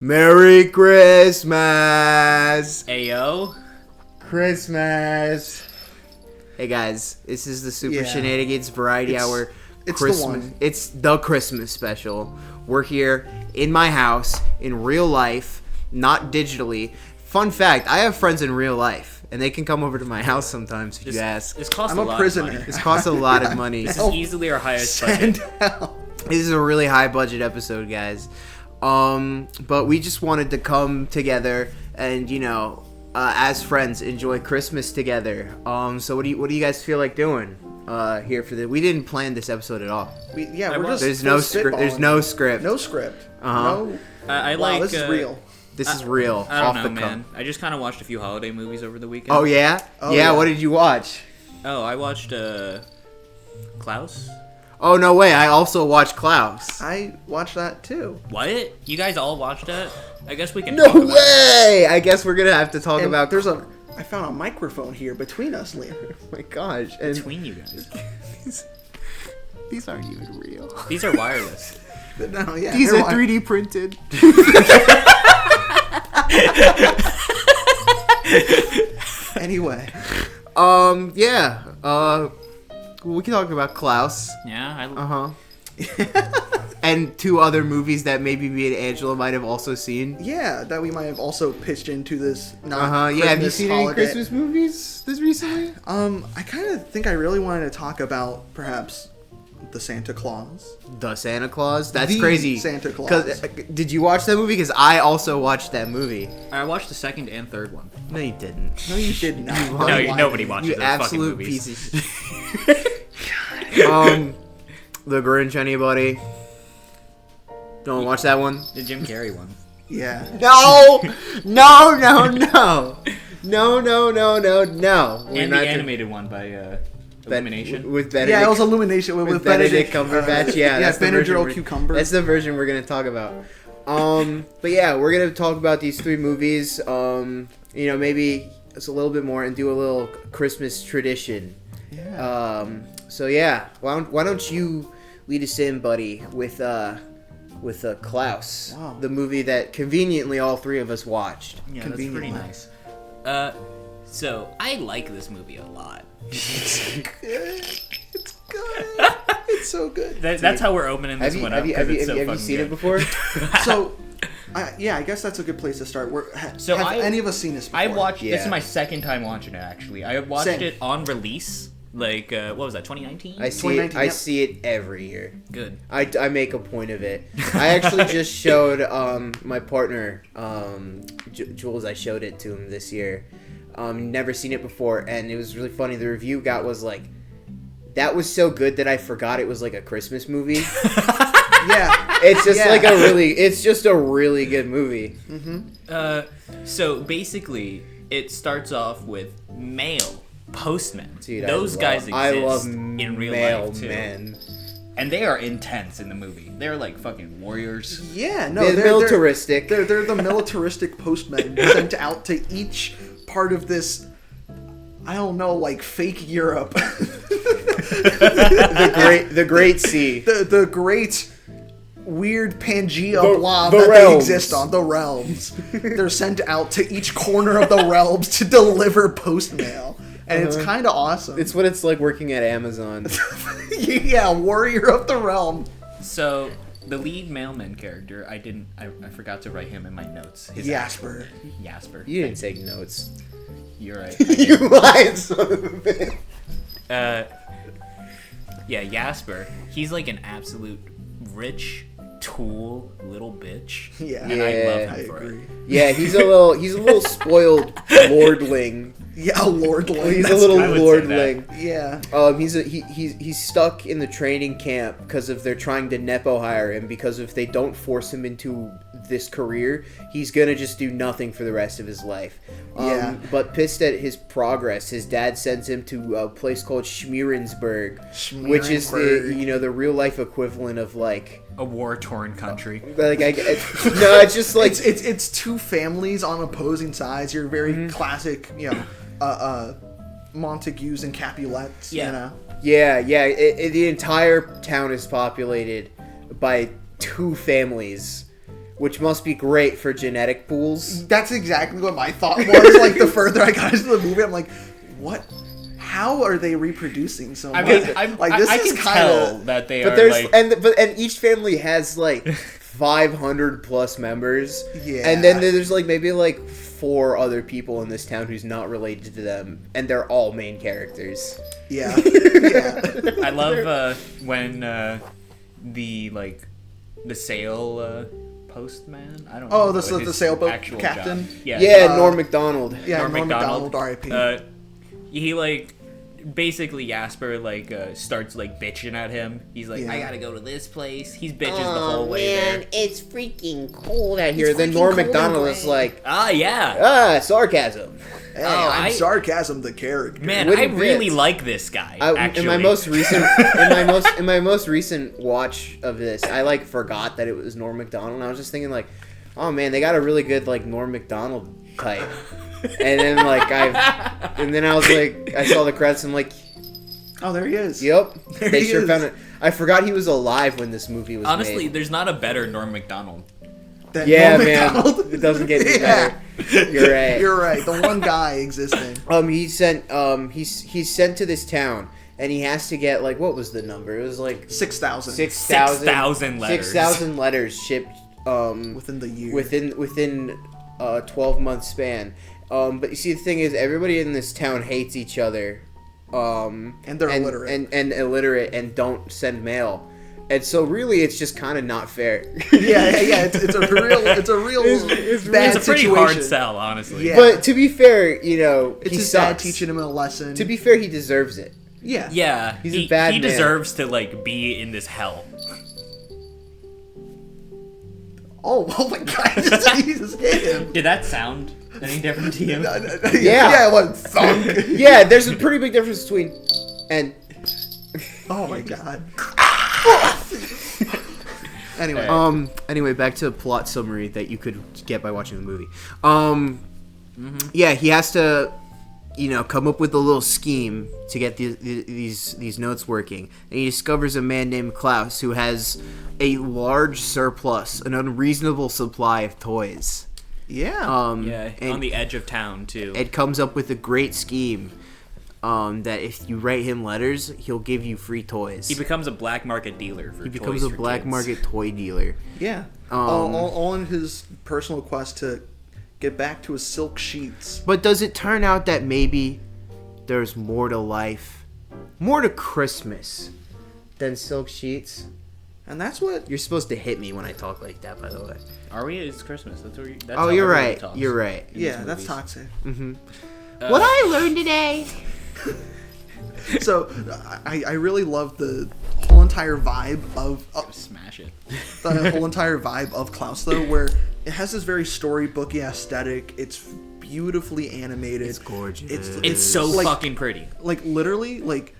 Merry Christmas! Ayo. Christmas! Hey guys, this is the Super Shenanigans Variety Hour It's Christmas. the one. It's the Christmas special. We're here in my house, in real life, not digitally. Fun fact, I have friends in real life, and they can come over to my house sometimes if you ask. This costs I'm a a lot prisoner. of money. This costs a lot of money. This is easily our highest budget. This is a really high budget episode, guys. But we just wanted to come together and, as friends, enjoy Christmas together. So what do you guys feel like doing here for the? We didn't plan this episode at all. We're just There's no script. There's no script. No script. Uh-huh. No. I Wow, like. this is real. This is real. I don't off know, the man. cuff. I just kind of watched a few holiday movies over the weekend. Oh yeah? Oh, yeah. yeah. What did you watch? Oh, I watched Klaus. Oh no way! I also watched Klaus. I watched that too. What? You guys all watched that? I guess we can. No talk about it. way! I guess we're gonna have to talk And about. I found a microphone here between us, Liam. Oh my gosh! And Between you guys. these aren't even real. These are wireless. No, yeah, These they're are 3D printed. Anyway, Yeah. We can talk about Klaus. Yeah. And two other movies that maybe me and Angelo might have also seen. yeah, that we might have also pitched into this. Yeah. Have you seen any holiday. Christmas movies this recently? I kind of think I really wanted to talk about perhaps the Santa Claus. The Santa Claus. That's The crazy. Santa Claus. 'Cause, did you watch that movie? Because I also watched that movie. I watched the second and third one. No, you didn't. No, you did not. No, nobody watches You those fucking absolute movies. piece of The Grinch, anybody? Don't watch that one? The Jim Carrey one. Yeah. No! No, no, no! No, no, no, no, no. We're And not the to- animated one by Illumination. With Benedict. Yeah, it was Illumination with Benedict Cumberbatch. Yeah, that's the version Benadryl we're- cucumber. That's the version we're gonna talk about. But yeah, we're gonna talk about these three movies. Maybe it's a little bit more and do a little Christmas tradition. Yeah. So yeah, why don't you lead us in, buddy, with Klaus, Wow. the movie that conveniently all three of us watched. Yeah, that's pretty nice. So I like this movie a lot. It's good. It's so good. That's how we're opening this one up. Have you 'cause it's so seen fucking it good. before? So, I guess that's a good place to start. So have any of us seen this before? I watched. This Yeah. is my second time watching it. Actually, I watched Same. it on release. Like, what was that? 2019. I see it. 2019, I yep. see it every year. Good. I make a point of it. I actually just showed my partner Jules. I showed it to him this year. Never seen it before, and it was really funny. The review was like, "That was so good that I forgot it was like a Christmas movie." Yeah. It's just Yeah. it's just a really good movie. So basically, it starts off with mail postmen. Dude, Those guys exist I love in real life too, mailmen. and they are intense in the movie. They're like fucking warriors. Yeah, no, They're militaristic. They're the militaristic postmen sent out to each part of this. I don't know, like fake Europe. the Great Sea. the great weird Pangea The- blob the that realms. they exist on, the realms. They're sent out to each corner of the realms to deliver post mail. And it's kind of awesome. It's what it's like working at Amazon. Yeah, warrior of the realm. So the lead mailman character, I forgot to write him in my notes. His Jasper. Jasper. You didn't take notes. You're right. You lying son of a bitch. Yeah, Jasper. He's like an absolute rich tool little bitch. Yeah. And I love him I for it. Yeah, he's a little spoiled lordling. Yeah, lordling. He's a That's- little I would say lordling. Yeah. He's stuck in the training camp because of they're trying to nepo hire him, because if they don't force him into this career, he's gonna just do nothing for the rest of his life. Yeah. But pissed at his progress, his dad sends him to a place called Schmierensburg, which is the real life equivalent of like A war-torn country. no, it's just like it's two families on opposing sides. Your very classic, Montagues and Capulets. Yeah. You know. Yeah, the entire town is populated by two families which must be great for genetic pools. That's exactly what my thought was. Like, the further I got into the movie, I'm like, what? How are they reproducing so much? I is can kind tell of. that they But are there's like. and each family has like 500 plus members. Yeah. And then there's like maybe like 4 other people in this town who's not related to them, and they're all main characters. Yeah. Yeah. I love when the sail postman. I don't know. Oh, what the his sailboat actual captain? job. Yeah. Yeah, Norm Macdonald. Yeah, Norm Norm Macdonald. Macdonald, R.I.P. He like basically Jasper starts like bitching at him. He's like, Yeah. I gotta go to this place. He's bitches the whole way there. It's freaking cold out here. It's Then freaking Norm cold Macdonald and is gray. like, Yeah. sarcasm. Hey, Oh, I'm Sarcasm, the character. Man, Witty I really bits. like this guy. In actually, my most recent watch of this, I like forgot that it was Norm Macdonald. And I was just thinking like, oh man, they got a really good like Norm Macdonald type. And then I was like, I saw the credits. I'm like, Oh, there he is. yep, There they he sure is. found it. I forgot he was alive when this movie was honestly, made. there's not a better Norm Macdonald. That Yeah, Norm man, Macdonald. it doesn't get any Yeah. better. You're right. You're right. The one guy existing. He's sent to this town, and he has to get like, what was the number? It was like 6,000 6,000 letters. 6,000 letters shipped within the year. within a 12-month span. But you see, the thing is, everybody in this town hates each other. And they're illiterate. And illiterate and don't send mail. And so really it's just kind of not fair. yeah. It's a real bad It's a pretty situation. hard sell, honestly. Yeah. But to be fair, It's he his sucks. dad teaching him a lesson. To be fair, he deserves it. yeah. Yeah, He's a bad he man. deserves to like be in this hell. Oh my God! He just hit him. Did that sound any different to you? Yeah, it went thunk. Yeah, there's a pretty big difference between and Oh my God. Anyway. Anyway, back to the plot summary that you could get by watching the movie. Yeah, he has to, come up with a little scheme to get these notes working. And he discovers a man named Klaus who has a large surplus, an unreasonable supply of toys. Yeah. Yeah, and on the edge of town too. it comes up with a great scheme. That if you write him letters, he'll give you free toys. He becomes a black market dealer for He becomes toys a for black kids. market toy dealer. Yeah. All in his personal quest to get back to his silk sheets. But does it turn out that maybe there's more to life, more to Christmas than silk sheets? And that's what. You're supposed to hit me when I talk like that, by the way. Are we? It's Christmas. That's what. That's Oh, how you're everyone right. talks. You're right. Yeah, that's movies. toxic. What I learned today. So, I really love the whole entire vibe of Smash it. the whole entire vibe of Klaus, though, where it has this very storybooky aesthetic. It's beautifully animated. It's gorgeous. It's so like- fucking pretty. Like literally, like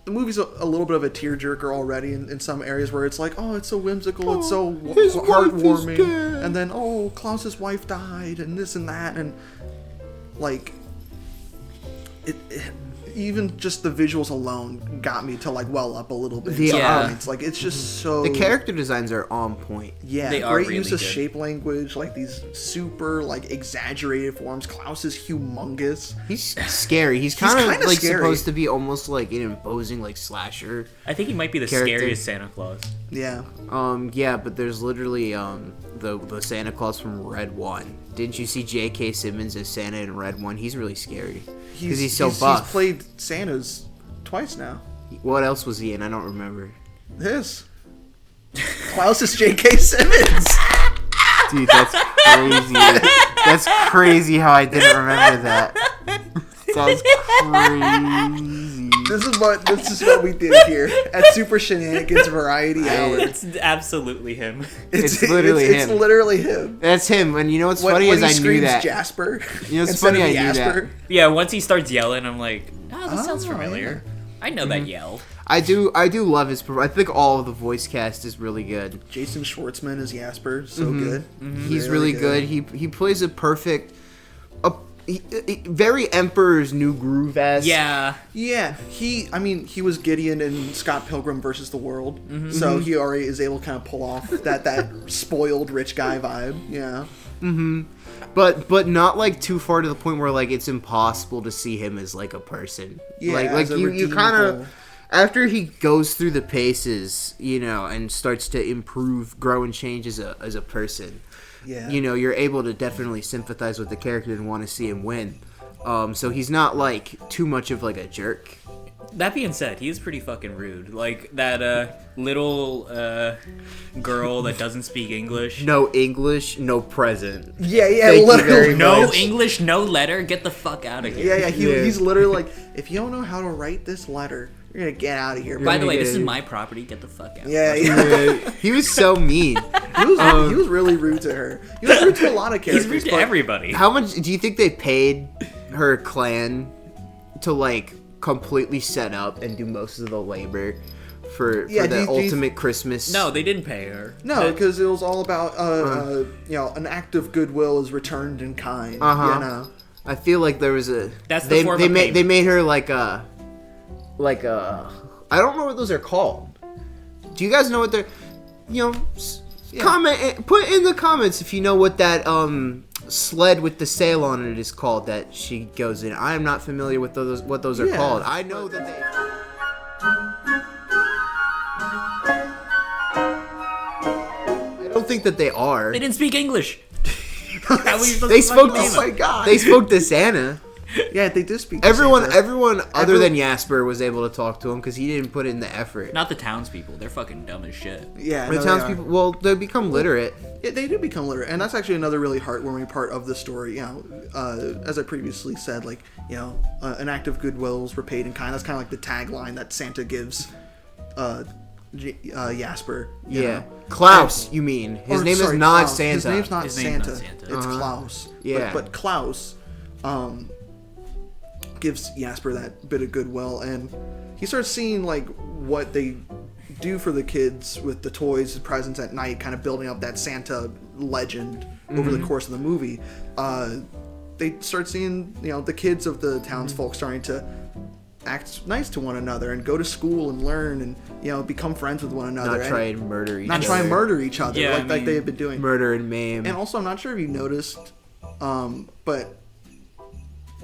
the movie's a little bit of a tearjerker already in some areas where it's like, oh, it's so whimsical, it's so his wife is heartwarming, dead. and then oh, Klaus's wife died, and this and that, and like it even just the visuals alone got me to like well up a little bit. Yeah. It's like it's just so The character designs are on point. yeah, They are great really use of good. shape language, like these super like exaggerated forms. Klaus is humongous. He's scary. He's kind of kinda like scary. supposed to be almost like an imposing like slasher. I think he might be the Character. scariest Santa Claus. Yeah. Yeah, but there's literally the Santa Claus from Red 1. Didn't you see J.K. Simmons as Santa in Red 1? He's really scary because he's so buff. He's played Santa's twice now. What else was he in? I don't remember. This. Klaus is J.K. Simmons. Dude, that's crazy. That's crazy how I didn't remember that. That's crazy. This is what we did here at Super Shenanigans Variety Hour. It's absolutely him. It's literally It's him. literally him. That's him. And you know what's When funny he is I knew screams that. Jasper. You know what's instead funny? of I the knew that. Asper. Yeah, once he starts yelling, I'm like, oh, this sounds Oh, familiar. I know that yell. I do love his. I think all of the voice cast is really good. Jason Schwartzman is Jasper. So good. He's really good. He plays a perfect. very Emperor's New Groove-esque. Yeah. Yeah, he was Gideon in Scott Pilgrim versus the World, so he already is able to kind of pull off that spoiled rich guy vibe. Yeah. But not like too far to the point where like it's impossible to see him as like a person. Yeah, like as a you kind redeemable- of after he goes through the paces, and starts to improve, grow and change as a person. Yeah. You're able to definitely sympathize with the character and want to see him win. So he's not like too much of like a jerk. That being said, he is pretty fucking rude. Like that little girl that doesn't speak English. No English, no present. Yeah, Thank you literally. very No much. English, no letter. Get the fuck out of here. Yeah, Yeah. he's literally like, if you don't know how to write this letter, you're gonna get out of here. By the way, Yeah, this is yeah. my property. Get the fuck out. Yeah, He was so mean. he was really rude to her. He was rude to a lot of He's characters. rude to but- everybody. How much do you think they paid her clan to like completely set up and do most of the labor for Yeah, the do you- ultimate Christmas? No, they didn't pay her. No, because it was all about an act of goodwill is returned in kind. Uh-huh. I feel like there was a. That's the form they of made payment. they made her like a I don't know what those are called. Do you guys know what they're? Comment. Put in the comments if you know what that sled with the sail on it is called that she goes in. I am not familiar with what those are Yeah. called. I know that they. I don't think that they are. They didn't speak English. How were you supposed They to spoke fucking to. name Oh my it? god. They spoke to Santa. Yeah, they did speak. Everyone, Santa. everyone other Every- than Jasper was able to talk to him because he didn't put in the effort. Not the townspeople. They're fucking dumb as shit. Yeah, The no, they townspeople, are. well, they become literate. Yeah, they do become literate, and that's actually another really heartwarming part of the story. As I previously said, like an act of goodwill is repaid in kind. That's kind of like the tagline that Santa gives Jasper. you Yeah, know. Klaus, you mean? His Or, name sorry, is not Klaus. Santa. His name's not His name's Santa. not Santa. It's Klaus. Yeah. But Klaus gives Jasper that bit of goodwill, and he starts seeing like what they do for the kids with the toys and presents at night, kind of building up that Santa legend over the course of the movie. They start seeing the kids of the townsfolk starting to act nice to one another and go to school and learn and become friends with one another. Not and try and murder each not other. try and murder each other Yeah, I like mean, they have been doing. Murder and maim. And also, I'm not sure if you noticed, but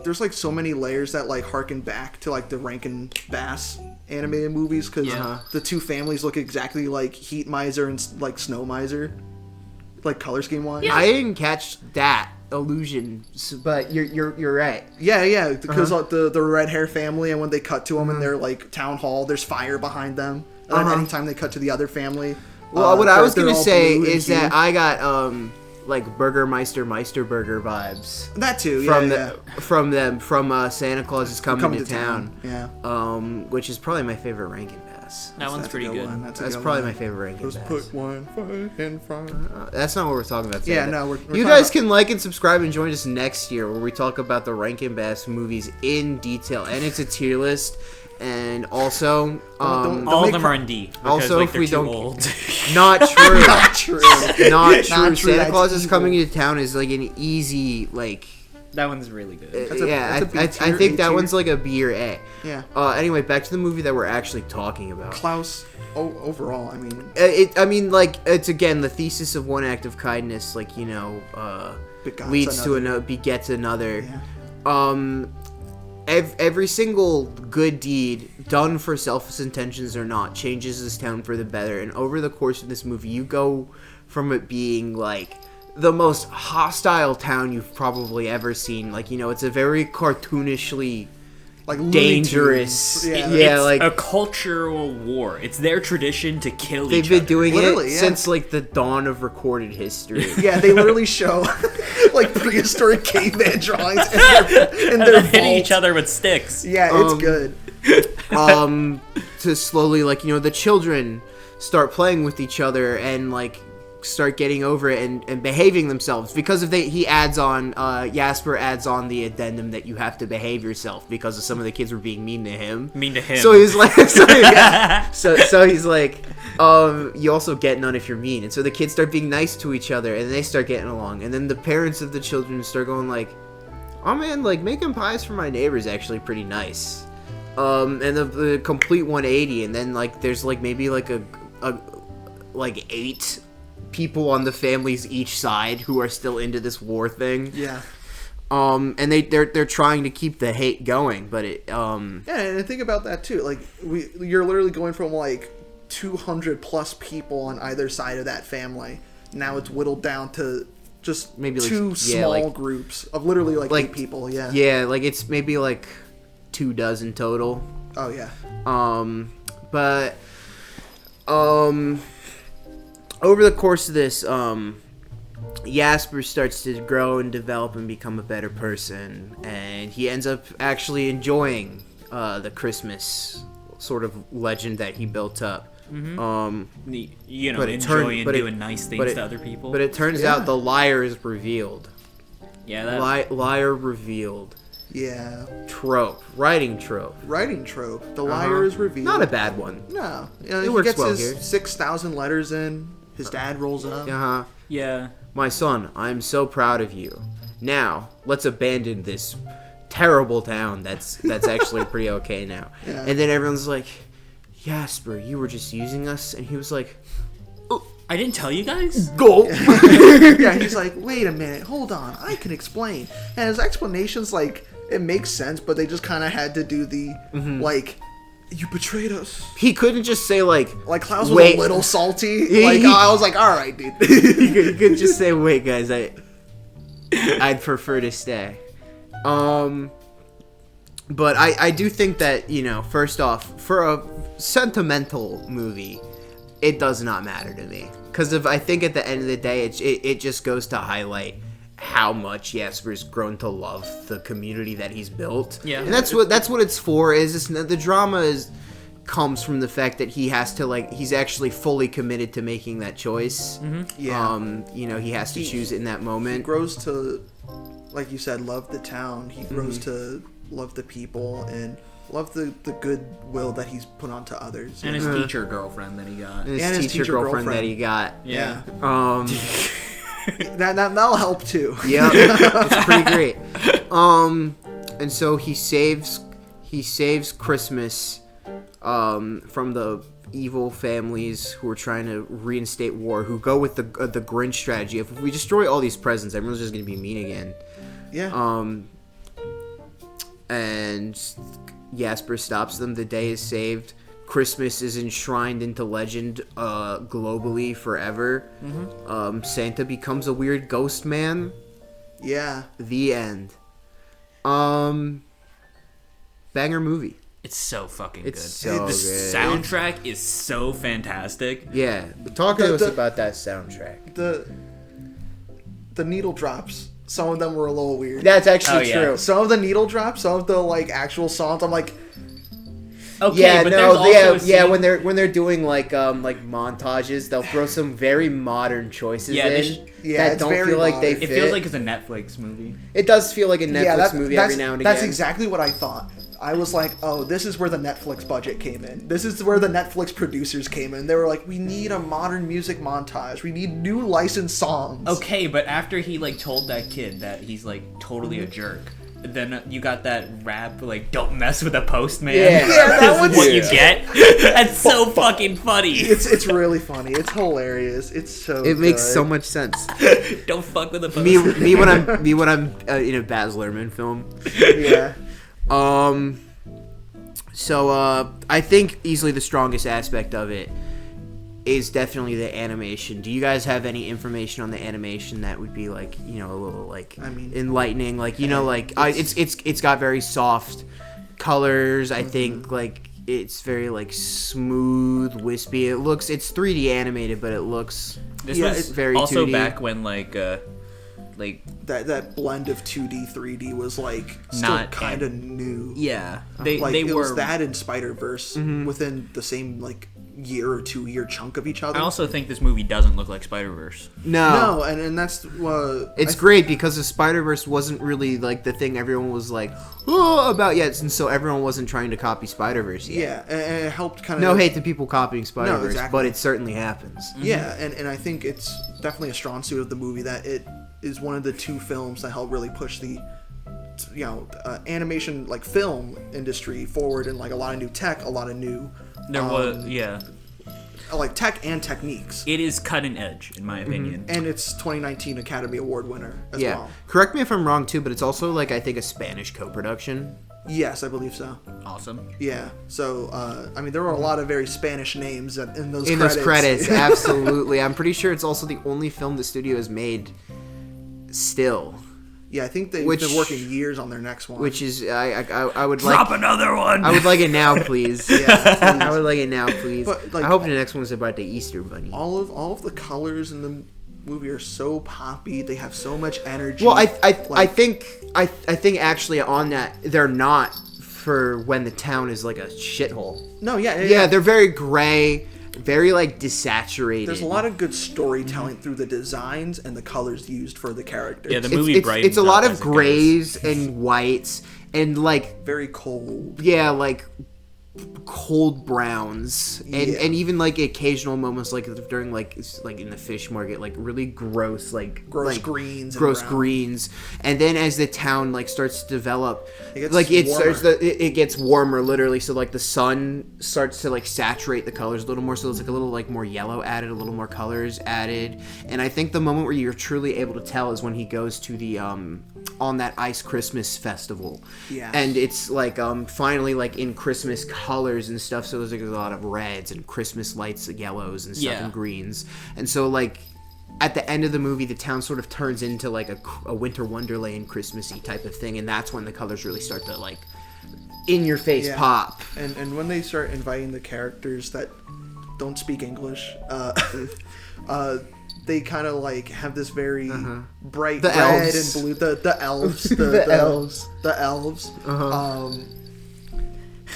there's like so many layers that like harken back to like the Rankin Bass animated movies because Yeah. the two families look exactly like Heat Miser and like Snow Miser, like color scheme wise. I didn't catch that illusion, but you're right. Yeah, because the red hair family, and when they cut to them in their like town hall, there's fire behind them. And then anytime they cut to the other family, Well, what I was they're gonna all say blue and is that cute. I got like Meisterburger vibes that too, from yeah, from Santa Claus is coming to town. Yeah, Which is probably my favorite Rankin Bass. That one's That's a pretty good. one. That's, a That's good probably one. my favorite Rankin Just Bass. put one foot in front. That's not what we're talking about today. Yeah, no, we're you talking guys about- can like and subscribe and join us next year where we talk about the Rankin Bass movies in detail, and it's a tier list. And also, don't All make of them fun- are in D. Because, Also, like, if they're we too don't- old. not true. Not true. Not true. Not true, Santa that's Claus is evil. coming into town is like an easy like. That one's really good. That's a- Yeah, that's a B I tier, think A that tier. one's like a B or A. Yeah. Anyway, back to the movie that we're actually talking about. Klaus, overall, I mean, It's again the thesis of one act of kindness, like Begots leads to another. begets another. Yeah. Every single good deed done for selfish intentions or not changes this town for the better. And over the course of this movie, you go from it being like the most hostile town you've probably ever seen. Like it's a very cartoonishly like Looney dangerous. Tunes. Yeah. Yeah, It's like a cultural war. It's their tradition to kill they've each been other. doing Literally, it yeah. since like the dawn of recorded history. Yeah, they literally show like prehistoric caveman drawings in their Hitting vault. each other with sticks. Yeah, it's good. To slowly the children start playing with each other and start getting over it and behaving themselves because Jasper adds on the addendum that you have to behave yourself because of some of the kids were being mean to him. Mean to him. So he's like, so he's like, you also get none if you're mean. And so the kids start being nice to each other and they start getting along. And then the parents of the children start going like, Oh man, like making pies for my neighbor is actually pretty nice. And the complete 180, and then like there's like maybe like a like 8 people on the families each side who are still into this war thing. Yeah. And they're trying to keep the hate going, but it Yeah, and think about that too. Like you're literally going from like 200 plus people on either side of that family. Now it's whittled down to just maybe like, two small groups of literally like 8 people. Yeah. Yeah, like it's maybe like 24 total. Oh yeah. But over the course of this, Jasper starts to grow and develop and become a better person, and he ends up actually enjoying the Christmas sort of legend that he built up. Mm-hmm. Enjoying doing nice things to other people. But it turns out the liar is revealed. Yeah, liar revealed. Yeah. Writing trope. The liar is revealed. Not a bad one. No. It works gets well his here. 6,000 letters in. His dad rolls up. Yeah. My son, I am so proud of you. Now, let's abandon this terrible town that's actually pretty okay now. Yeah. And then everyone's like, Jasper, you were just using us? And he was like, I didn't tell you guys? go! Yeah, he's like, wait a minute, hold on, I can explain. And his explanation's like, it makes sense, but they just kind of had to do the, like, you betrayed us. He couldn't just say, like Klaus was a little salty. I was like, alright, dude. he could just say, wait, guys, I'd prefer to stay. But I do think that, first off, for a sentimental movie, it does not matter to me. Because I think at the end of the day, it just goes to highlight how much Jasper's grown to love the community that he's built. Yeah. And that's what it's for, the drama comes from the fact that he has to, he's actually fully committed to making that choice. Mm-hmm. Yeah. He has to choose it in that moment. He grows to, like you said, love the town. He grows to love the people and love the goodwill that he's put onto others. And his teacher girlfriend that he got. And his teacher girlfriend that he got. Yeah. That'll help too. Yeah, it's pretty great. And so he saves Christmas from the evil families who are trying to reinstate war, who go with the Grinch strategy. If we destroy all these presents, everyone's just gonna be mean again. Yeah. And Jasper stops them. The day is saved. Christmas is enshrined into legend globally forever. Mm-hmm. Santa becomes a weird ghost man. Yeah. The end. Banger movie. It's so fucking It's good. so The good. soundtrack is so fantastic. Yeah. Talk to us about that soundtrack. The needle drops. Some of them were a little weird. That's actually yeah. true. Some of the needle drops, some of the actual songs, I'm like, Okay, yeah, but no, there's also yeah. When they're doing like montages, they'll throw some very modern choices in that it's don't very feel like they modern. fit. It feels like it's a Netflix movie. It does feel like a Netflix movie every now and again. That's exactly what I thought. I was like, oh, this is where the Netflix budget came in. This is where the Netflix producers came in. They were like, we need a modern music montage. We need new licensed songs. Okay, but after he told that kid that he's totally a jerk, then you got that rap "Don't mess with a postman." Yeah, that one's what you get. That's so fucking funny. It's really funny. It's hilarious. It's so. It makes good. so much sense. Don't fuck with a postman. me when I'm in a Baz Luhrmann film. Yeah. So I think easily the strongest aspect of it is definitely the animation. Do you guys have any information on the animation that would be a little enlightening? It's got very soft colors. I think it's very smooth, wispy. It's 3D animated, but it looks This was it's very also 2D. back when that blend of 2D 3D was still Not kind of new. yeah, It was that in Spider-Verse within the same year or 2 year chunk of each other. I also think this movie doesn't look like Spider-Verse. No, and that's it's great because the Spider-Verse wasn't really the thing everyone was about yet, and so everyone wasn't trying to copy Spider-Verse yet. Yeah, and it helped kind of. No hate to people copying Spider-Verse, exactly. but it certainly happens. Yeah, and I think it's definitely a strong suit of the movie that it is one of the 2 films that helped really push the animation like film industry forward in like a lot of new tech, a lot of new like tech and techniques. It is cutting edge, in my opinion. And it's 2019 Academy Award winner as well. Correct me if I'm wrong too, but it's also like I think a Spanish co-production. Yes, I believe so. Awesome. Yeah. So I mean, there were a lot of very Spanish names in those those credits. Absolutely. I'm pretty sure it's also the only film the studio has made still. Yeah, I think they've been working years on their next one. Which is, I would drop another one. I would like it now, please. Yeah, I would like it now, please. But, like, I hope the next one's about the Easter Bunny. All of the colors in the movie are so poppy. They have so much energy. Well, I think actually on that they're not for when the town is like a shithole. No, yeah. They're very gray. Very like desaturated. There's a lot of good storytelling through the designs and the colors used for the characters. Yeah, the movie brightens it's a lot of it grays and whites and like very cold. Yeah, like cold browns and even like occasional moments like during like in the fish market, like really gross greens, and then as the town like starts to develop, it gets warmer literally, so like the sun starts to like saturate the colors a little more, so it's like a little like more yellow added, a little more colors added. And I think the moment where you're truly able to tell is when he goes to the on that ice Christmas festival. Yeah. And it's like finally like in Christmas colors and stuff, so there's like a lot of reds and Christmas lights, yellows and stuff, and greens. And so like at the end of the movie, the town sort of turns into like a winter wonderland Christmassy type of thing, and that's when the colors really start to like in your face pop. And when they start inviting the characters that don't speak English, they kind of like have this very bright red and blue. The elves. The elves.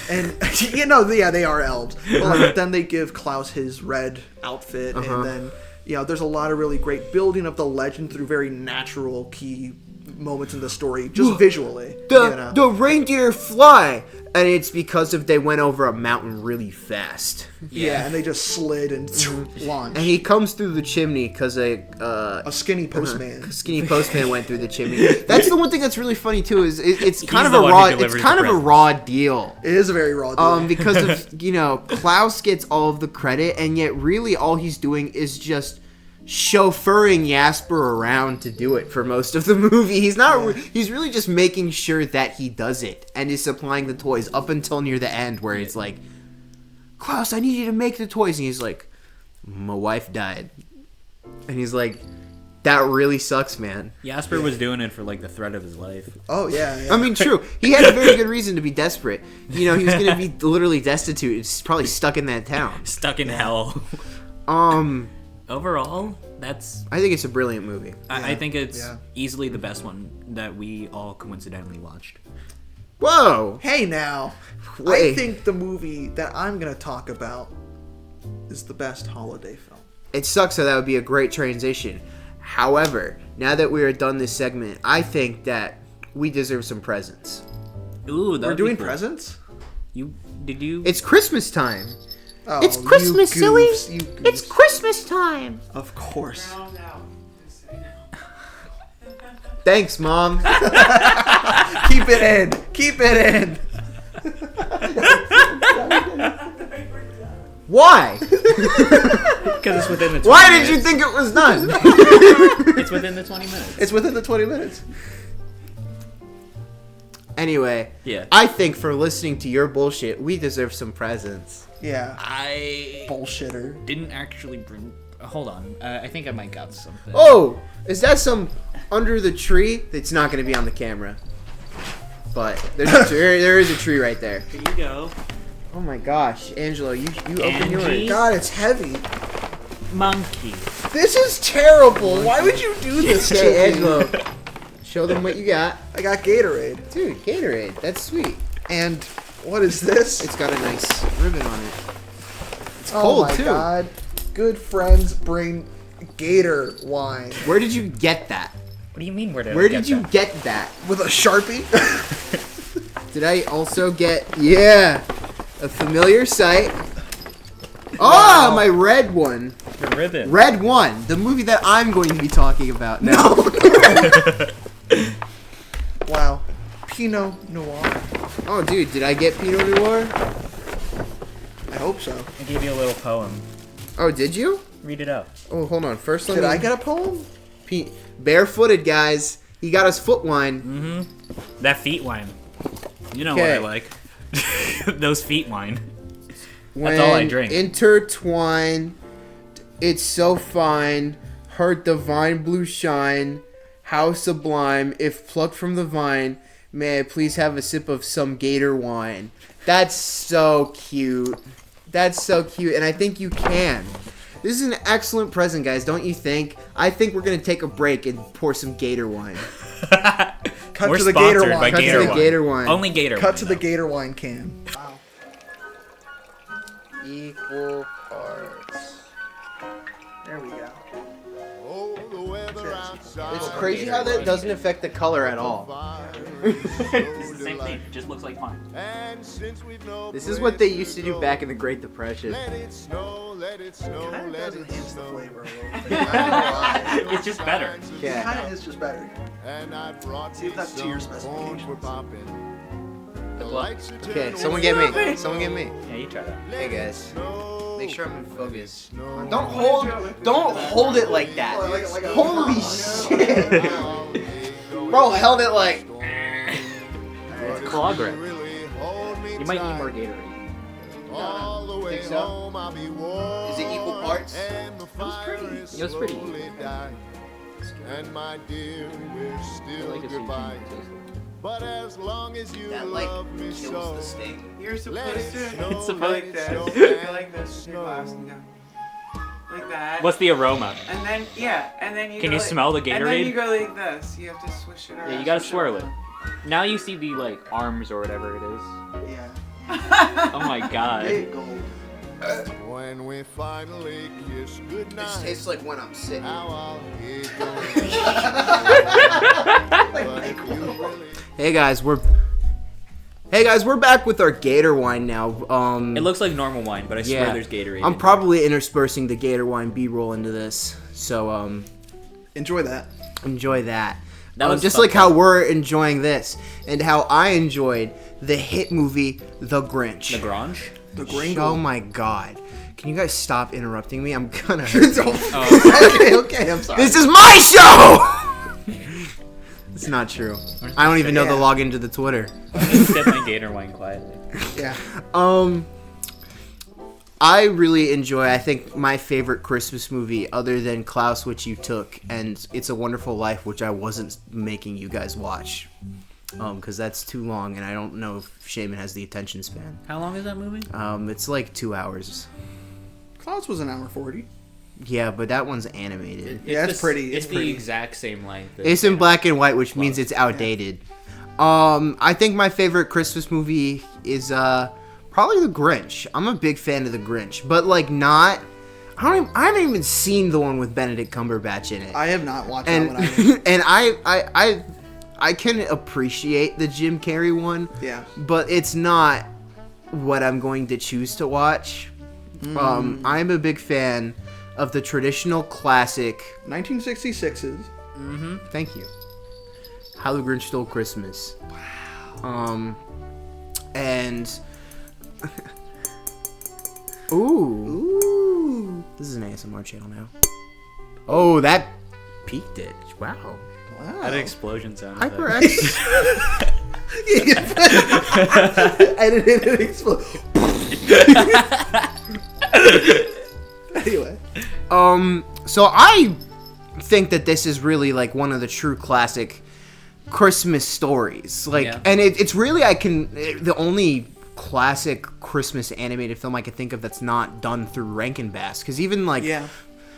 And they are elves. But like, then they give Klaus his red outfit, and then there's a lot of really great building of the legend through very natural key moments in the story, just visually. The reindeer fly, and it's because they went over a mountain really fast. Yeah, and they just slid and launched. And he comes through the chimney because a skinny postman. Skinny postman went through the chimney. That's the one thing that's really funny too. Is it's kind of a raw. It's kind of a raw deal. It is a very raw deal. Because of Klaus gets all of the credit, and yet really all he's doing is just chauffeuring Jasper around to do it for most of the movie. He's not. He's really just making sure that he does it and is supplying the toys up until near the end, where it's like, Klaus, I need you to make the toys, and he's like, my wife died, and he's like, that really sucks, man. Jasper was doing it for like the threat of his life. Oh yeah. I mean, true. He had a very good reason to be desperate. He was going to be literally destitute. He's probably stuck in that town. Stuck in hell. Overall, I think it's a brilliant movie. I think it's easily the best one that we all coincidentally watched. Whoa! Hey now! Wait. I think the movie that I'm going to talk about is the best holiday film. It sucks, so that would be a great transition. However, now that we are done this segment, I think that we deserve some presents. Ooh, we're doing presents? Did you? It's Christmas time. Oh, it's Christmas, silly. It's Christmas time. Of course. Thanks, Mom. Keep it in. Keep it in. Why? Because it's within the 20 minutes. Why did you think it was done? It's within the 20 minutes. It's within the 20 minutes. Anyway, yeah. I think for listening to your bullshit, we deserve some presents. Yeah. I bullshitter. Didn't actually bring... Hold on. I think I might got something. Oh! Is that some under the tree? It's not going to be on the camera. But there is a tree right there. Here you go. Oh my gosh. Angelo, you open yours. God, it's heavy. Monkey. This is terrible. Why would you do this to me? Okay, Angelo. Show them what you got. I got Gatorade. Dude, Gatorade. That's sweet. And what is this? It's got a nice ribbon on it. It's cold, too. Oh my god. Good friends bring Gator wine. Where did you get that? What do you mean, where did you get that? With a Sharpie? Did I also get... Yeah. A familiar sight. Wow. Oh, my red one. The ribbon. Red One. The movie that I'm going to be talking about now. No. Wow. Pinot Noir. Oh, dude, did I get Pinot Noir? I hope so. I gave you a little poem. Oh, did you? Read it out. Oh, hold on. First, Did I get a poem? Barefooted, guys. He got us foot wine. Mm-hmm. That feet wine. You know Okay. what I like. Those feet wine. When That's all I drink. Intertwine, it's so fine. Her divine blue shine. How sublime. If plucked from the vine, may I please have a sip of some gator wine. That's so cute. That's so cute, and I think you can. This is an excellent present, guys, don't you think? I think we're going to take a break and pour some gator wine. Cut We're to the gator sponsored wine. by Cut to Gator the wine. gator wine. Only Gator Cut wine, to the though. gator wine can. Wow. Equal parts. There we go. It's crazy how that doesn't affect the color at all. It's the same thing. It just looks like fun. This is what they used to do back in the Great Depression. Kind of does enhance the flavor a little bit. It's just better. Yeah. Kind of is just better. See if that's to your specifications. Okay, someone get me. Someone get me. Yeah, you try that. Hey guys, make sure I'm in focus. Don't hold it like that. Holy shit! Bro held it like. It's claw grip. You might need more Gatorade. Think so? Is it equal parts? It was pretty. And my dear, we're still I like to see goodbye. it taste. But as long as you That like love me kills so, the sting. You're supposed let it to snow, It's supposed- let like it this. snow, Go like and this. Your glass and go. Like that. What's the aroma? And then and then you. Can go you like, smell the And then you Gatorade? go like this. You have to swish it around. Yeah, you gotta swish it swirl it. around. Now you see the like arms or whatever it is. Yeah. Oh my god. Big gold. when we finally kiss It just goodnight, tastes like when I'm sitting. how I'll hate Hey guys, we're back with our Gator wine now. It looks like normal wine, but I swear yeah, there's Gatorade. I'm in probably interspersing the Gator wine B-roll into this, so Enjoy that. enjoy that. That was just fun. like how we're enjoying this, and how I enjoyed the hit movie The Grinch. The Grange? The Oh gringo. my god. Can you guys stop interrupting me? I'm gonna hurt you. Okay, I'm sorry. This is my show! It's not true. I don't even know the login to the Twitter. I'm gonna sip my Gator wine quietly. Yeah. I really enjoy, I think, my favorite Christmas movie other than Klaus, which you took, and It's a Wonderful Life, which I wasn't making you guys watch. Because that's too long, and I don't know if Shaymin has the attention span. How long is that movie? It's like 2 hours. Klaus was an hour 40. Yeah, but that one's animated. Yeah, it's pretty. It's It's the pretty. exact same length. as- It's in black and white, which means it's outdated. I think my favorite Christmas movie is probably The Grinch. I'm a big fan of The Grinch, but like not. I haven't even seen the one with Benedict Cumberbatch in it. I have not watched and that one either. and I can appreciate the Jim Carrey one, Yeah. but it's not what I'm going to choose to watch. I'm a big fan of the traditional classic. 1966's. Thank you. How the Grinch Stole Christmas. Wow. And ooh, this is an ASMR channel now. Oh, that peaked it. Wow. Wow. That explosion sound. HyperX. Edited and explode. Anyway. So I think that this is really like one of the true classic Christmas stories. Like, Yeah. and it's really the only classic Christmas animated film I can think of that's not done through Rankin Bass. Because even like, Yeah.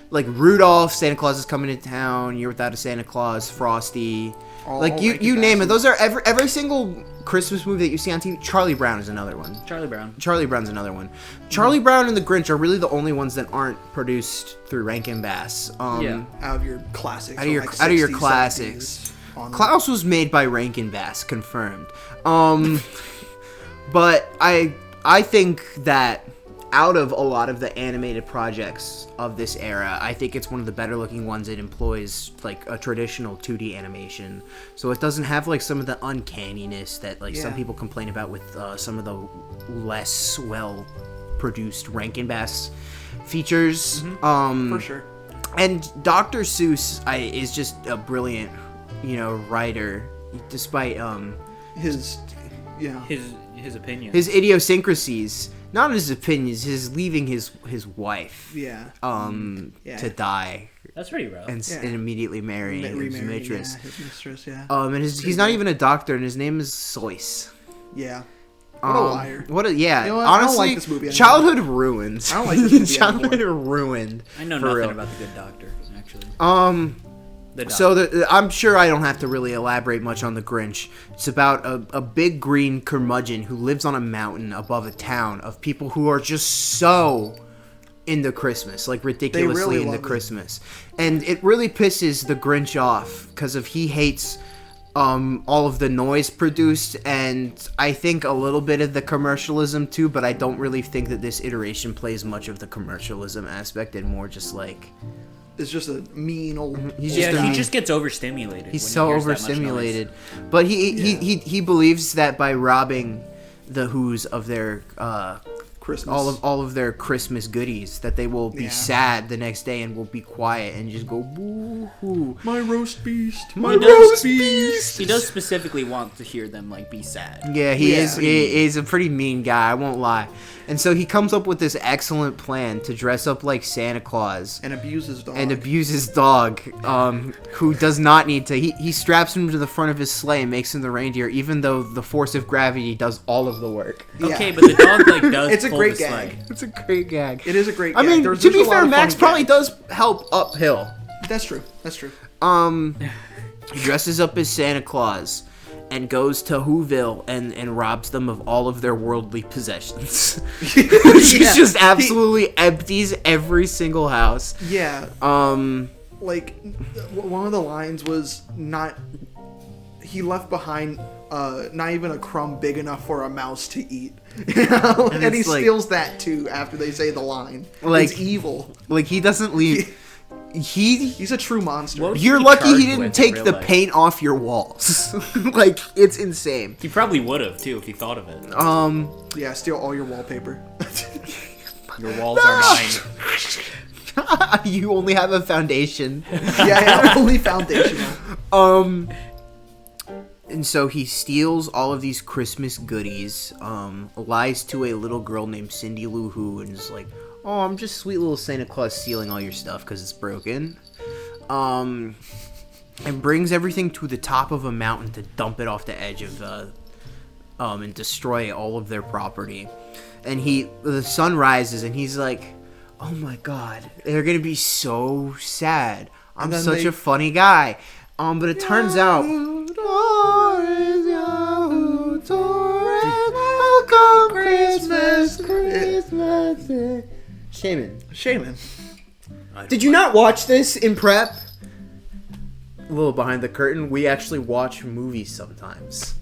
like Rudolph, Santa Claus is coming to town, Year Without a Santa Claus, Frosty. All Like you Rankin name it. Bass. Those are every single Christmas movie that you see on TV. Charlie Brown is another one. Charlie Brown. Charlie Brown's another one. Charlie Brown and the Grinch are really the only ones that aren't produced through Rankin Bass. Yeah. Out of your classics. Out of your from, like, out of your 60s, classics. 70s on. Klaus was made by Rankin Bass, confirmed. But I think that out of a lot of the animated projects of this era, I think it's one of the better looking ones. It employs like a traditional 2D animation, so it doesn't have like some of the uncanniness that like some people complain about with some of the less well produced Rankin Bass features. For sure. And Dr. Seuss is just a brilliant, writer, despite His opinion. his idiosyncrasies. Not his opinions, his leaving his wife to die That's pretty rough. and immediately marrying his mistress. his mistress, And he's not even a doctor, and his name is Soyce. Yeah. What a liar. What a You know what? Honestly, I don't like this movie anymore. childhood ruined. I don't like this movie Childhood anymore. ruined. I know for nothing real. about the Good Doctor, actually. The So I'm sure I don't have to really elaborate much on the Grinch. It's about a big green curmudgeon who lives on a mountain above a town of people who are just so into Christmas, like ridiculously really into love it. Christmas, and it really pisses the Grinch off because he hates all of the noise produced, and I think a little bit of the commercialism too. But I don't really think that this iteration plays much of the commercialism aspect, and more just like. It's just a mean old. He's Yeah, just a he mean- just gets overstimulated. He's when so he hears that much overstimulated, noise. but he believes that by robbing the Who's of their Christmas. all of their Christmas goodies, that they will be Yeah. sad the next day and will be quiet and just go boo hoo. My roast beast. My He does- roast beast. He does specifically want to hear them like be sad. Yeah, he Yeah. is. He's a pretty mean guy. I won't lie. And so he comes up with this excellent plan to dress up like Santa Claus And abuse his dog. and abuse his dog, who does not need to. He straps him to the front of his sleigh and makes him the reindeer, even though the force of gravity does all of the work. Yeah. Okay, but the dog like does. It's a pull great the gag. sleigh. It's a great gag. It is a great I gag. mean, There's to be a lot fair, of Max funny probably gags. does help uphill. That's true. That's true. He dresses up as Santa Claus and goes to Whoville and robs them of all of their worldly possessions. He Yeah. just absolutely empties every single house. Yeah. Like, one of the lines was not. He left behind not even a crumb big enough for a mouse to eat. You know? And he it's like- steals that too after they say the line. Like- it's evil. Like, he doesn't leave. He's a true monster. What- You're He lucky he charged didn't with in take real the life. paint off your walls. Like, it's insane. He probably would have too if he thought of it. Yeah, steal all your wallpaper. Your walls are mine. You only have a foundation. yeah, only foundational. And so he steals all of these Christmas goodies, lies to a little girl named Cindy Lou Who, and is like, oh, I'm just sweet little Santa Claus stealing all your stuff because it's broken. And brings everything to the top of a mountain to dump it off the edge of and destroy all of their property. And the sun rises, and he's like, oh my god, they're gonna be so sad. I'm And then such they- a funny guy. But it turns out. Welcome Christmas, Christmas. Shaymin. Did you not watch this in prep? A little behind the curtain. We actually watch movies sometimes.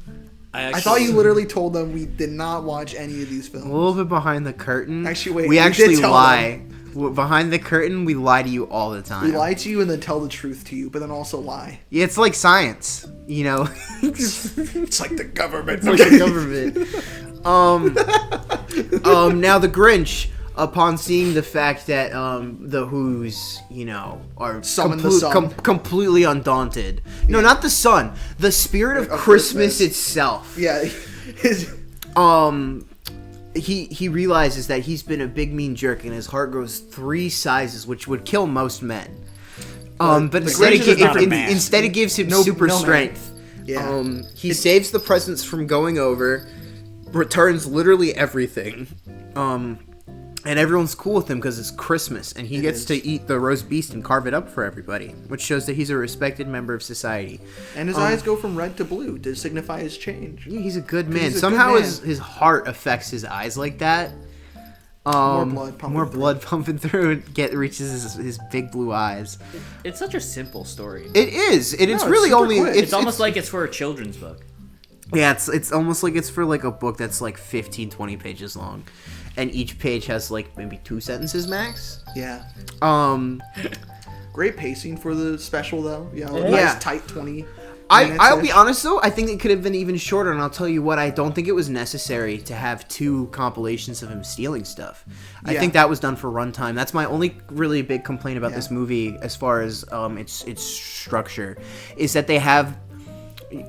I thought you literally told them we did not watch any of these films. A little bit behind the curtain. Actually, wait, We we did actually tell lie. Behind the curtain, we lie to you all the time. We lie to you and then tell the truth to you, but then also lie. Yeah, it's like science, you know. It's like the government. Like the government. Now the Grinch, upon seeing the fact that the Who's, are Summon the sun. completely undaunted. No, not the sun. The spirit of Christmas Christmas. itself. Yeah. His, He realizes that he's been a big mean jerk, and his heart grows 3 sizes, which would kill most men. But instead, Grinch is not a man. instead it gives him No- super no man. strength. Yeah. He saves the presents from going over, returns literally everything, and everyone's cool with him because it's Christmas, and he gets to eat the roast beast and carve it up for everybody, which shows that he's a respected member of society. and his eyes go from red to blue to signify his change. Yeah, he's a good man. he's a Somehow good man. his heart affects his eyes like that. More blood pumping More through. blood pumping through reaches his big blue eyes. It's such a simple story. It is, and it's it's really super only quick. It's almost like it's for a children's book. Yeah, it's almost like it's for like a book that's like 15, 20 pages long. and each page has like maybe 2 sentences max. Yeah. Um, Great pacing for the special though. You know, Yeah. nice tight 20. I'll be minutes-ish. honest though, I think it could have been even shorter, and I'll tell you what, I don't think it was necessary to have 2 compilations of him stealing stuff. I Yeah. think that was done for runtime. That's my only really big complaint about Yeah. this movie as far as its structure, is that they have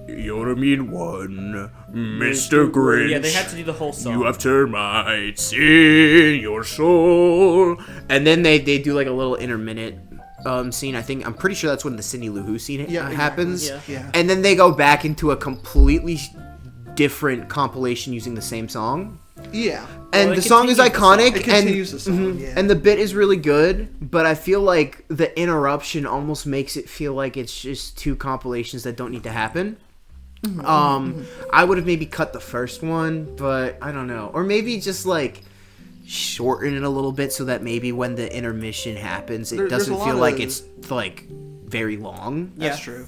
"You're a mean one, Mr. Grinch. Yeah, they had to do the whole song. You have termites in your soul." And then they do like a little intermittent scene. I'm pretty sure that's when the Cindy Lou Who scene exactly. happens. Yeah. And then they go back into a completely different compilation using the same song. Yeah. And Well, it the song is continues the song. iconic, It continues and the song, yeah. and the bit is really good. But I feel like the interruption almost makes it feel like it's just 2 compilations that don't need to happen. I would have maybe cut the first one, but I don't know, or maybe just like shorten it a little bit so that maybe when the intermission happens, it There's a doesn't lot feel like of- it's like very long. That's Yeah. true.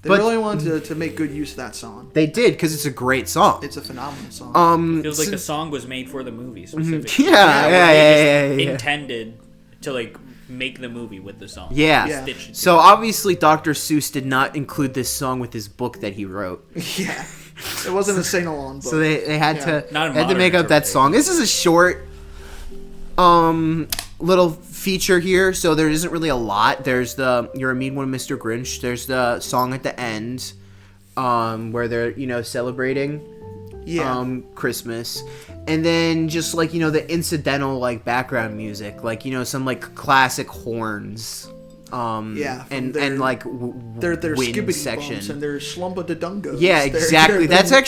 They But- really wanted to make good use of that song. They did, because it's a great song. It's a phenomenal song. Feels like the since- song was made for the movie specifically. yeah, They just yeah. intended to like make the movie with the song. Yeah. Yeah. Stitch it So obviously Dr. Seuss did not include this song with his book that he wrote. Yeah. It wasn't a sing-along book. So they had Yeah. to Not a had to make modern up that song. This is a short little feature here, so there isn't really a lot. There's the "You're a Mean One, Mr. Grinch." There's the song at the end where they're, celebrating Christmas. And then just like, the incidental like background music, like, some like classic horns. Yeah, from and their- like Their wind skibbity section. bumps and their slumpa de dungos. Yeah, exactly. That's they're-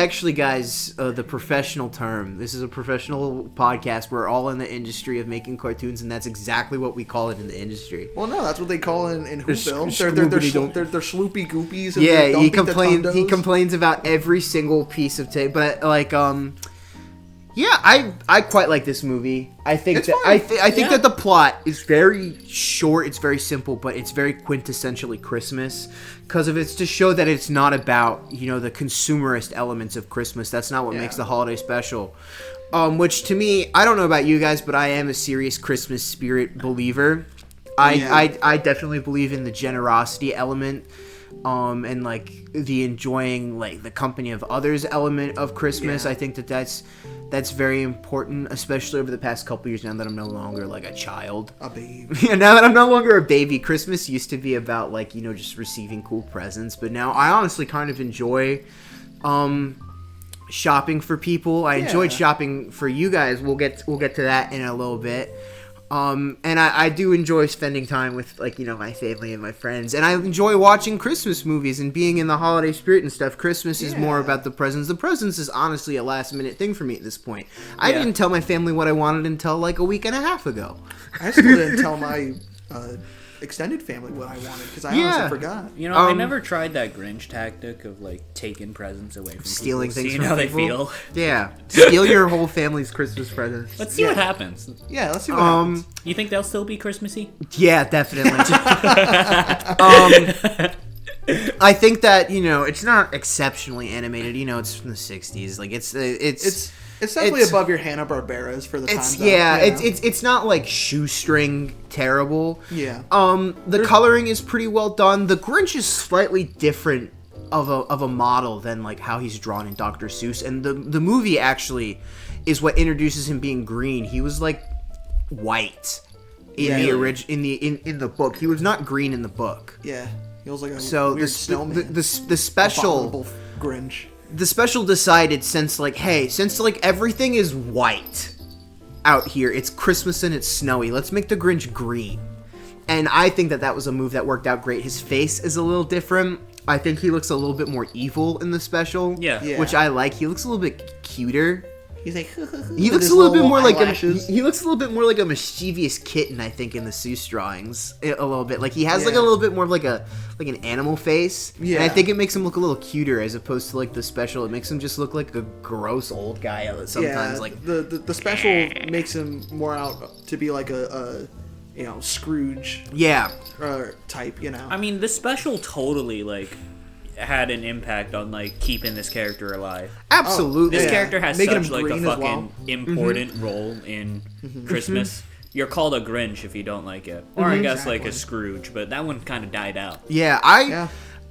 actually, guys, the professional term. This is a professional podcast. We're all in the industry of making cartoons, and that's exactly what we call it in the industry. Well, no, that's what they call it in They're Whoville. scoopity-dum. They're sloopy goopies. And Yeah, they're he dumping the complains. He tundos. complains about every single piece of tape, but like, yeah, I quite like this movie. I think It's that fun. I think Yeah. that the plot is very short. It's very simple, but it's very quintessentially Christmas because of it's to show that it's not about the consumerist elements of Christmas. That's not what Yeah. makes the holiday special. Which to me, I don't know about you guys, but I am a serious Christmas spirit believer. I definitely believe in the generosity element. And like the enjoying like the company of others element of Christmas. Yeah. I think that's very important, especially over the past couple years now that I'm no longer like a child. A babe. Yeah, now that I'm no longer a baby, Christmas used to be about like, just receiving cool presents, but now I honestly kind of enjoy shopping for people. I enjoyed Yeah. shopping for you guys. We'll get to that in a little bit. And I do enjoy spending time with like, my family and my friends, and I enjoy watching Christmas movies and being in the holiday spirit and stuff. Christmas is more Yeah. about the presents. The presents is honestly a last minute thing for me at this point. I Yeah. didn't tell my family what I wanted until like a week and a half ago. I still didn't tell my extended family what I wanted because I Yeah. honestly forgot. I never tried that Grinch tactic of like taking presents away from Stealing people, things seeing from how people. they feel. Yeah, steal your whole family's Christmas presents. Let's see what happens. Yeah, let's see what happens. You think they'll still be Christmassy? Yeah, definitely. I think that it's not exceptionally animated. It's from the '60s. Like it's It's definitely it's- above your Hanna-Barberas for the it's time. it's not like shoestring terrible. Yeah. The coloring is pretty well done. The Grinch is slightly different of a model than like how he's drawn in Dr. Seuss, and the movie actually is what introduces him being green. He was like white in in the book. He was not green in the book. Yeah. He was like a So weird the snowman. the special Abominable Grinch. the special decided since like everything is white out here, it's Christmas and it's snowy, let's make the Grinch green. And I think that was a move that worked out great. His face is a little different. I think he looks a little bit more evil in the special. Yeah. Yeah. Which I like. He looks a little bit cuter. He's like, He looks a little bit more like he looks a little bit more like a mischievous kitten, I think, in the Seuss drawings. A little bit like he has like a Yeah. little bit more of like an animal face. And I Yeah. think it makes him look a little cuter as opposed to like the special. It makes him just look like a gross old guy sometimes. Like the special makes him more out to be like a Scrooge yeah, type. I mean, the special totally like had an impact on like keeping this character alive. Absolutely. This Yeah. character has Making such him like a green as fucking well. important role in Christmas. You're called a Grinch if you don't like it, or I guess like a Scrooge, but that one kind of died out. Yeah,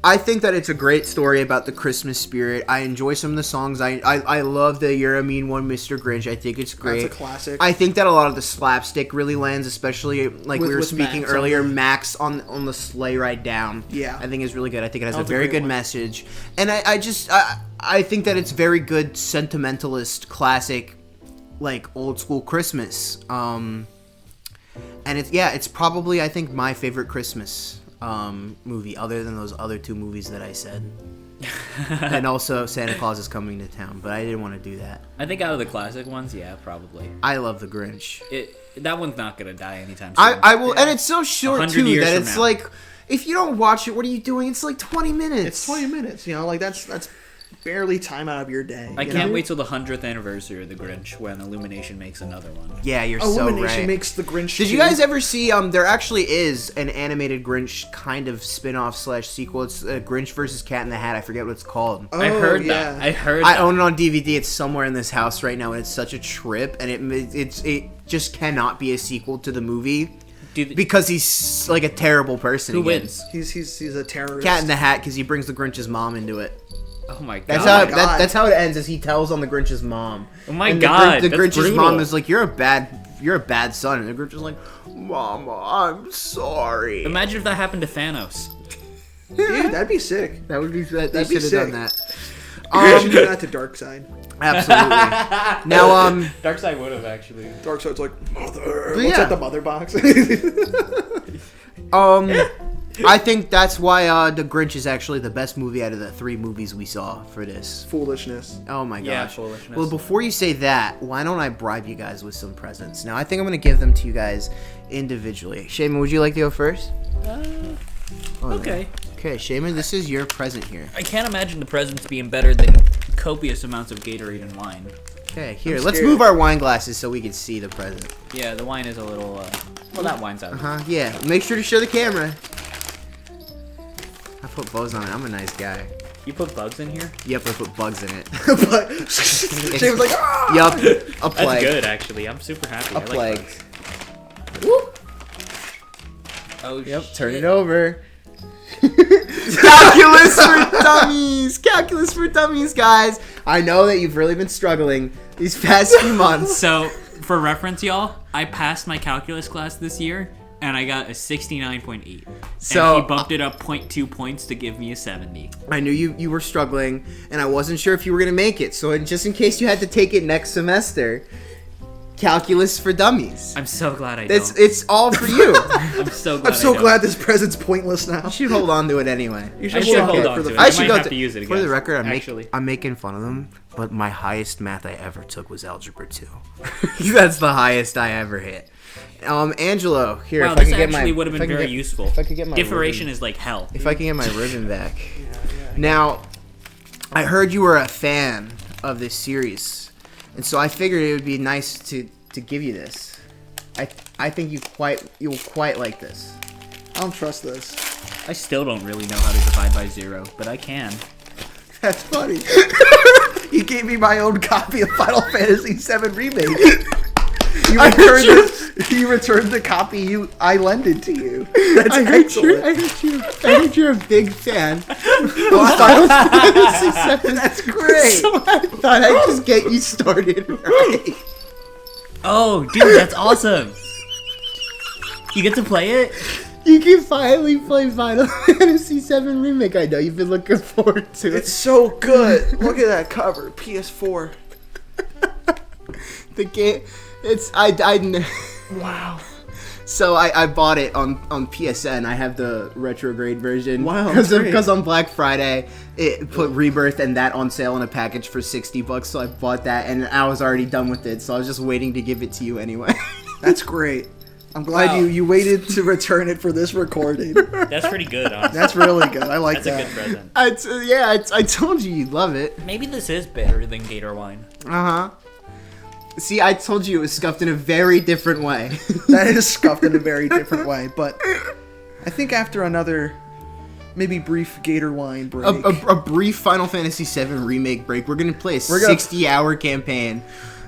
I think that it's a great story about the Christmas spirit. I enjoy some of the songs. I love the "You're a Mean One, Mr. Grinch." I think it's great. That's a classic. I think that a lot of the slapstick really lands, especially like we were With speaking Max on earlier. the- Max on the sleigh ride down. Yeah. I think is really good. I think it has a That was a very great good one. message, and I think that it's very good sentimentalist classic, like old school Christmas. And it's probably I think my favorite Christmas movie, other than those other two movies that I said, and also Santa Claus is Coming to Town. But I didn't want to do that. I think out of the classic ones, yeah, probably. I love The Grinch. That one's not gonna die anytime soon. I will, and it's so short 100 too years that from it's now. like if you don't watch it, what are you doing? It's like 20 minutes. It's 20 minutes, like that's barely time out of your day. I you can't know? wait till the 100th anniversary of The Grinch when Illumination makes another one. Yeah, you're so Illumination right. makes the Grinch. Did you too. guys ever see? There actually is an animated Grinch kind of spin-off / sequel. It's Grinch versus Cat in the Hat. I forget what it's called. I heard yeah. that. I heard I that. own it on DVD. It's somewhere in this house right now, and it's such a trip. And it just cannot be a sequel to the movie Dude, because he's like a terrible person. who again. wins? He's a terrorist. Cat in the Hat because he brings the Grinch's mom into it. Oh my god. That's Oh how my God. that's how it ends. Is he tells on the Grinch's mom. Oh my and God, The that's Grinch's brutal. mom is like, you're a bad son, and the Grinch is like, Mama, I'm sorry. Imagine if that happened to Thanos. Dude, that'd be sick. That would be that. They That'd be should have done sick. that. You should do that to Darkseid. Absolutely. Now, Darkseid would have actually. Darkseid's like, mother. But What's yeah. at the mother box? I think that's why The Grinch is actually the best movie out of the 3 movies we saw for this. Foolishness. Oh my Yeah, gosh. foolishness. Well, before you say that, why don't I bribe you guys with some presents? Now, I think I'm going to give them to you guys individually. Shaymin, would you like to go first? Okay. Okay, Shaymin, this is your present here. I can't imagine the presents being better than copious amounts of Gatorade and wine. Okay, here, I'm let's scared. move our wine glasses so we can see the present. Yeah, the wine is a little. Well, that wine's out. Yeah, make sure to show the camera. I put bows on it. I'm a nice guy. You put bugs in here? Yep, I put bugs in it. But Shane was like, ah! Yup, a That's plague. good, actually. I'm super happy. A I like plague. bugs. Whoop. Oh, Yep, shit. turn it over. Calculus for dummies! Calculus for dummies, guys! I know that you've really been struggling these past few months. So, for reference, y'all, I passed my calculus class this year, and I got a 69.8. So, and he bumped it up 0.2 points to give me a 70. I knew you were struggling, and I wasn't sure if you were going to make it. So just in case you had to take it next semester, Calculus for dummies. I'm so glad I don't. It's all for you. I'm so glad I'm so I don't. glad this present's pointless now. You should hold on to it anyway. You I should hold on for to the it. I I should might go have to to use it For the again, record, actually. I'm making fun of them, but my highest math I ever took was Algebra 2. That's the highest I ever hit. Angelo, here. Wow, if I this could get my, actually would have if I been could very get- useful. If I could get my Differation ribbon- is like hell. If I can get my ribbon back. Now, I heard you were a fan of this series, and so I figured it would be nice to give you this. I think you'll quite like this. I don't trust this. I still don't really know how to divide by 0, but I can. That's funny. You gave me my own copy of Final Fantasy VII Remake. You returned the copy I lended to you. That's excellent. I heard you're a big fan. Final Fantasy VII. That's great. So I thought I'd just get you started right. Oh, dude, that's awesome. You get to play it? You can finally play Final Fantasy VII Remake. I know you've been looking forward to it. It's so good. Look at that cover. PS4. The game. It's wow. So I bought it on PSN. I have the retrograde version. Wow, that's great. Because on Black Friday it put Rebirth and that on sale in a package for $60. So I bought that and I was already done with it. So I was just waiting to give it to you anyway. That's great. I'm glad Wow. you waited to return it for this recording. That's pretty good, honestly. That's really good. I like That's a that. good present. I told you you'd love it. Maybe this is better than Gator wine. See, I told you it was scuffed in a very different way. That is scuffed in a very different way, but I think after another maybe brief Gator wine break. A brief Final Fantasy VII remake break. We're gonna play a 60-hour campaign,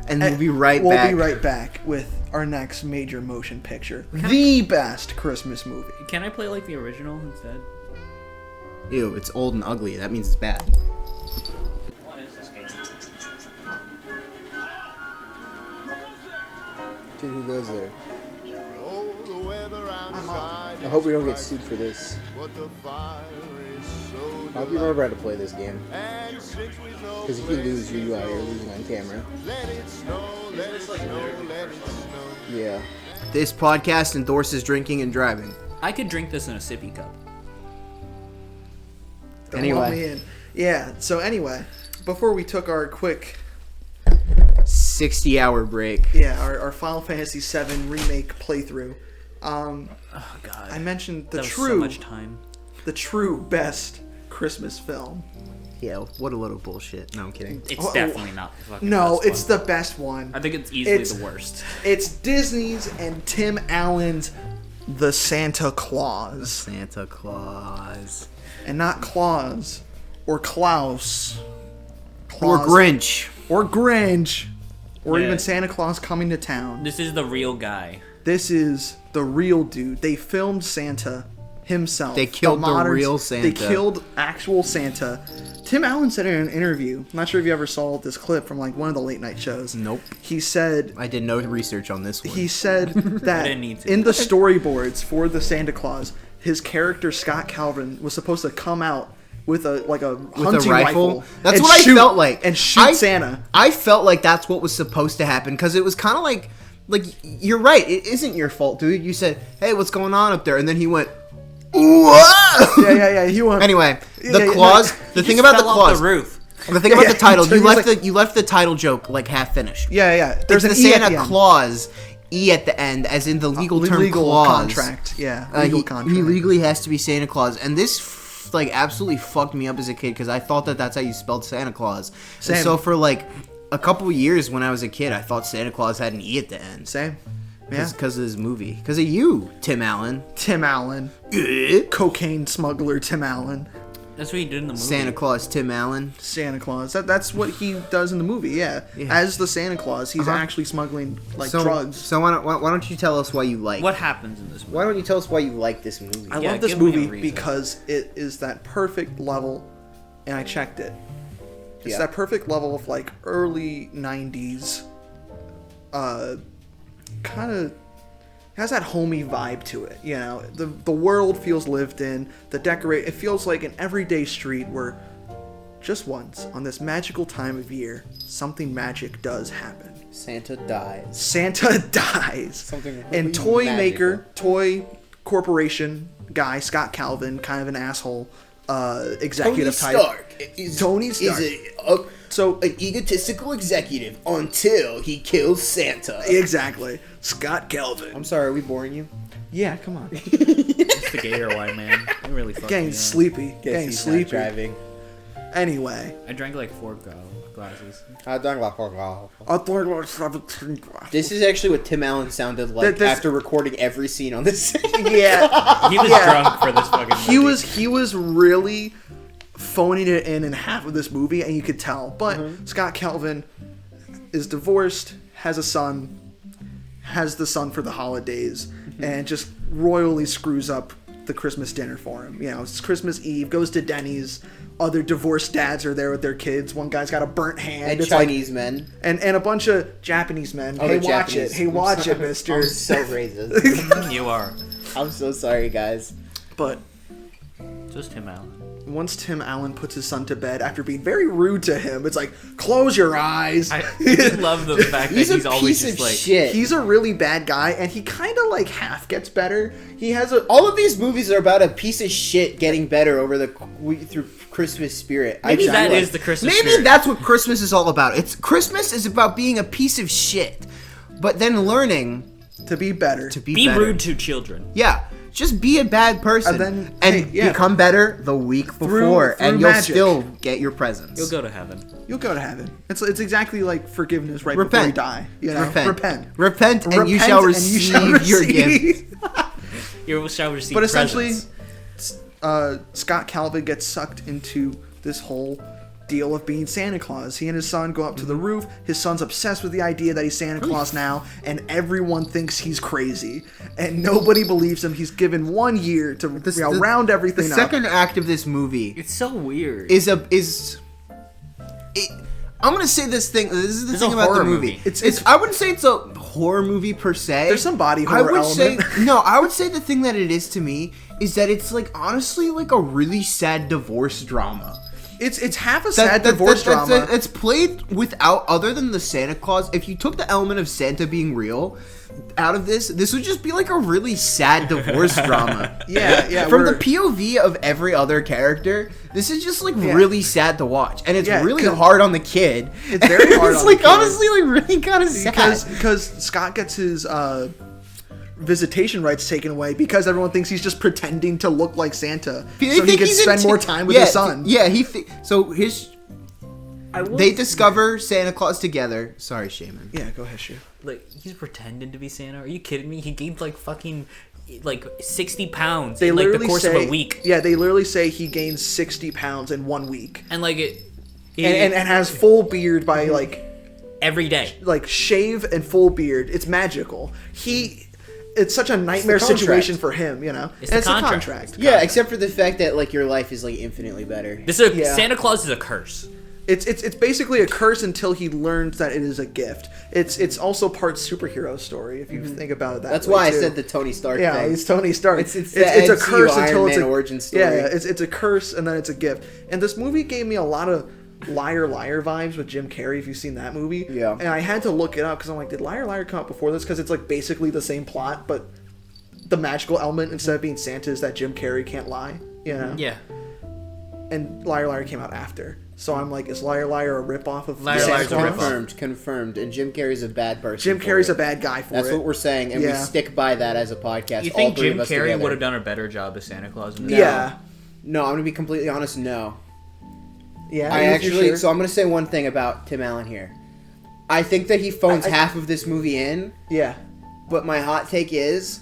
and we'll be right back. We'll be right back with our next major motion picture, the best Christmas movie. Can I play like the original instead? Ew, it's old and ugly. That means it's bad. What is this game? Dude, who goes there? Oh, the weather outside I hope we don't get is sued for this. but the fire is so I hope you remember how to play this game. and since we know Because if you lose, you're losing on camera. let it snow, let it snow, let it snow. Yeah. This podcast endorses drinking and driving. I could drink this in a sippy cup. Don't Anyway. want me in. Yeah, so anyway, before we took our quick 60-hour break. our Final Fantasy VII remake playthrough, Oh god. I mentioned that was so much time. the true best Christmas film. Yeah, what a load of bullshit. No, I'm kidding. It's definitely not the fucking No, best it's one. the best one. I think it's easily it's- the worst. It's Disney's and Tim Allen's The Santa Claus. Santa Claus. And not Claus or Klaus. Or Claus. Grinch. Or Grinch. Or Yeah. even Santa Claus coming to town. This is the real guy. This is the real dude. They filmed Santa himself. They killed the moderns- real Santa. They killed actual Santa. Tim Allen said in an interview, I'm not sure if you ever saw this clip from like one of the late night shows. Nope. He said I did no research on this one. he said that didn't need to. in the storyboards for the Santa Claus, his character Scott Calvin was supposed to come out with a hunting rifle. That's and what I felt like. And shoot Santa. I felt like that's what was supposed to happen because it was kind of like you're right. It isn't your fault, dude. You said, "Hey, what's going on up there?" And then he went, "Whoa!" Yeah. He went. Anyway, the Yeah, clause. The thing about the Fell off clause. the roof. The thing about Yeah, the title. so You he's left you left the title joke like half finished. Yeah. There's There's an the E at Santa the end. Claus. E at the end, as in the legal term legal clause. contract. Yeah, legal contract. He legally has to be Santa Claus, and this like absolutely fucked me up as a kid because I thought that that's how you spelled Santa Claus. Same. And so for like a couple years when I was a kid, I thought Santa Claus had an E at the end. Same. Yeah. Because of this movie. Because of you, Tim Allen. Tim Allen. Cocaine smuggler Tim Allen. That's what he did in the movie. Santa Claus, Tim Allen. Santa Claus. That's what he does in the movie, yeah. As the Santa Claus, he's actually smuggling like drugs. So why don't you tell us why you like? What happens in this movie? Why don't you tell us why you like this movie? I Yeah, love this give me a movie reason. because it is that perfect level, and I checked it. It's Yeah. that perfect level of like early 90s, kind of has that homey vibe to it. You know, the world feels lived in. It feels like an everyday street where just once on this magical time of year, something magic does happen. Santa dies. Santa dies. Something And toy maker, toy corporation guy, Scott Calvin, kind of an asshole, executive type. Tony Stark. So an egotistical executive until he kills Santa. exactly, Scott Calvin. I'm sorry, are we boring you? Yeah, come on. It's the Gator wine, man. It really fucked me Getting up. sleepy. Getting he's sleepy. not driving. Anyway, I drank like 4 glasses. This is actually what Tim Allen sounded like This- after recording every scene on this. yeah, He was drunk for this fucking movie. he was really phoning it in half of this movie, and you could tell. But Scott Calvin is divorced, has a son, has the son for the holidays, and just royally screws up the Christmas dinner for him. You know, it's Christmas Eve, goes to Denny's. Other divorced dads are there with their kids. One guy's got a burnt hand. And It's Chinese men. and a bunch of Japanese men. Oh, Hey, the watch Japanese. it. Hey, watch it, mister. I'm so racist. You are. I'm so sorry, guys. But Just Tim Allen. once Tim Allen puts his son to bed after being very rude to him, it's like, close your eyes. I just love the fact that He's he's a always piece of just like... shit. He's a really bad guy, and he kind of like half gets better. He has All of these movies are about a piece of shit getting better over the through Christmas spirit. Maybe that genuinely- is the Christmas Maybe spirit. that's what Christmas is all about. Christmas is about being a piece of shit, but then learning to be better. to be Be better. rude to children. Yeah, just be a bad person And then- hey, yeah. become better the week before, through and you'll magic. still get your presents. You'll go to heaven. You'll go to heaven. It's exactly like forgiveness right before you Repent. die. You know, Repent, and you Repent shall and receive your gift. You shall receive But essentially, presents. Scott Calvin gets sucked into this whole deal of being Santa Claus. He and his son go up to the roof. His son's obsessed with the idea that he's Santa Claus now, and everyone thinks he's crazy, and nobody believes him. He's given 1 year to round everything The up. second act of this movie It's so weird. I'm gonna say this thing. This is the It's thing a about the horror movie. movie. It's. I wouldn't say it's a horror movie per se. There's some body horror I would element. say no. I would say the thing that it is to me is that it's like honestly like a really sad divorce drama. It's half a sad divorce drama. It's played without, other than the Santa Claus. If you took the element of Santa being real out of this would just be like a really sad divorce drama. Yeah. From the POV of every other character, this is just like really sad to watch, and it's really hard on the kid. It's very hard. It's on like the kid. honestly like really kind of sad because Scott gets his visitation rights taken away because everyone thinks he's just pretending to look like Santa, so he can spend more time with his son. Yeah, they discover Santa Claus together. Sorry, Shaymin. Yeah, go ahead, Shu. Like, he's pretending to be Santa? Are you kidding me? He gained like fucking 60 pounds They in like literally the course say, of a week. Yeah, they literally say he gained 60 pounds in 1 week, And like it and has full beard by every day. like shave and full beard. It's magical. It's such a nightmare contract. situation for him, you know. It's And the contract. Yeah, except for the fact that like your life is like infinitely better. Santa Claus is a curse. It's basically a curse until he learns that it is a gift. It's also part superhero story if you think about it that That's way, why I too. said the Tony Stark Yeah, thing. it's Tony Stark. It's it's the a MCU curse until Iron it's Man a origin story. Yeah, it's a curse and then it's a gift. And this movie gave me a lot of Liar Liar vibes with Jim Carrey. If you've seen that movie, Yeah. And I had to look it up because I'm like, did Liar Liar come out before this? Because it's like basically the same plot, but the magical element instead of being Santa is that Jim Carrey can't lie. You know? Yeah. And Liar Liar came out after. So I'm like, is Liar Liar a ripoff of Liar Santa Liar's a Claus? ripoff. Confirmed. And Jim Carrey's a bad person. Jim for Carrey's it. a bad guy for That's it. what we're saying, and we stick by that as a podcast. You all think three Jim of us Carrey together. would have done a better job as Santa Claus in this? Yeah. No, I'm gonna be completely honest. No, Yeah. I you actually. sure? So I'm gonna say one thing about Tim Allen here. I think that he phones half of this movie in, Yeah. but my hot take is,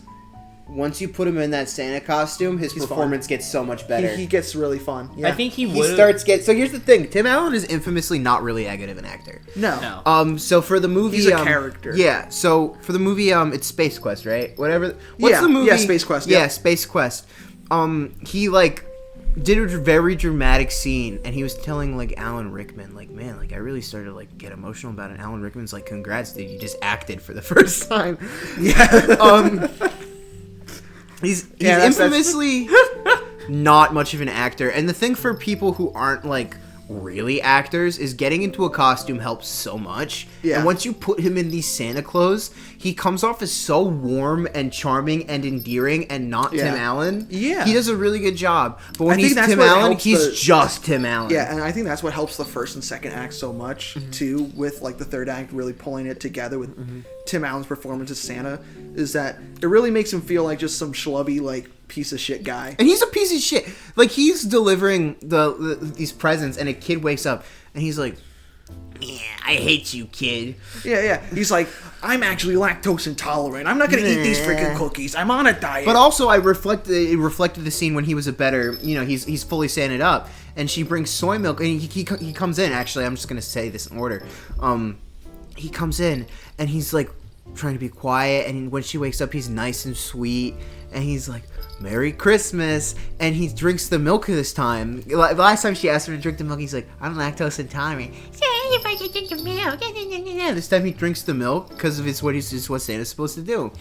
once you put him in that Santa costume, his He's performance gets so much better. He gets really fun. Yeah. I think he He would. starts get. So here's the thing: Tim Allen is infamously not really that good of an actor. No. No. So for the movie, He's a character. Yeah. So for the movie, it's Space Quest, right? Whatever. What's Yeah, the movie? yeah, Space Quest, Yeah, yeah. Space Quest. He like did a very dramatic scene, and he was telling like Alan Rickman, like, man, like I really started to like get emotional about it. And Alan Rickman's like, congrats, dude, you just acted for the first time. Yeah. He's Yeah, that's- infamously not much of an actor, and the thing for people who aren't like really actors is getting into a costume helps so much. Yeah. And once you put him in these Santa clothes, he comes off as so warm and charming and endearing and not Yeah. Tim Allen. Yeah. He does a really good job. But when I think he's that's Tim what Allen, helps he's just Tim Allen. Yeah, and I think that's what helps the first and second act so much too, with like the third act really pulling it together with Tim Allen's performance as Santa, is that it really makes him feel like just some schlubby like piece of shit guy. And he's a piece of shit. Like, he's delivering these presents, and a kid wakes up, and he's like, yeah, I hate you, kid. Yeah. He's like, I'm actually lactose intolerant. I'm not gonna eat these freaking cookies. I'm on a diet. But also, it reflected the scene when he was a better, he's fully sanded up, and she brings soy milk, and he comes in. Actually, I'm just gonna say this in order. He comes in, and he's like trying to be quiet, and when she wakes up, he's nice and sweet, and he's like, Merry Christmas, and he drinks the milk this time. Last time she asked him to drink the milk, he's like, I'm lactose intolerant. If I could drink the milk. This time he drinks the milk because of it's what Santa's supposed to do.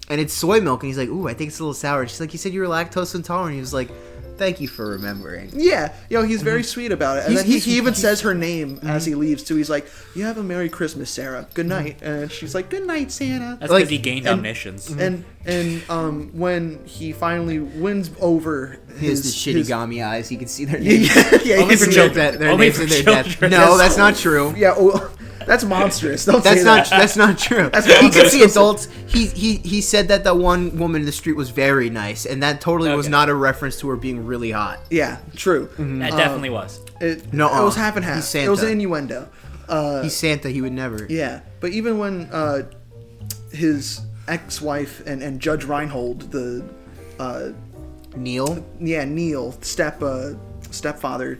And it's soy milk, and he's like, ooh, I think it's a little sour. She's like, you said you were lactose intolerant. He was like, thank you for remembering. yeah, he's very sweet about it. And then he even he's- says her name as he leaves too. He's like, you have a Merry Christmas, Sarah. Good night. And she's like, good night, Santa. That's like- because he gained omniscience. And when he finally wins over He has the his shitty only can see their names. yeah, Only he's- for Their children. their Only names for and their death. children. No, that's not true. yeah, oh, that's monstrous. Don't That's say not. that. That's not true. That's He could monstrous. see adults. He said that the one woman in the street was very nice, and that totally was Okay. not a reference to her being really hot. Yeah, true. That definitely was. It Nuh-uh. it was half and half. He's It was an Santa. innuendo. He's Santa. He would never. Yeah, but even when his ex-wife and Judge Reinhold, the Neil. Yeah, Neil, stepfather.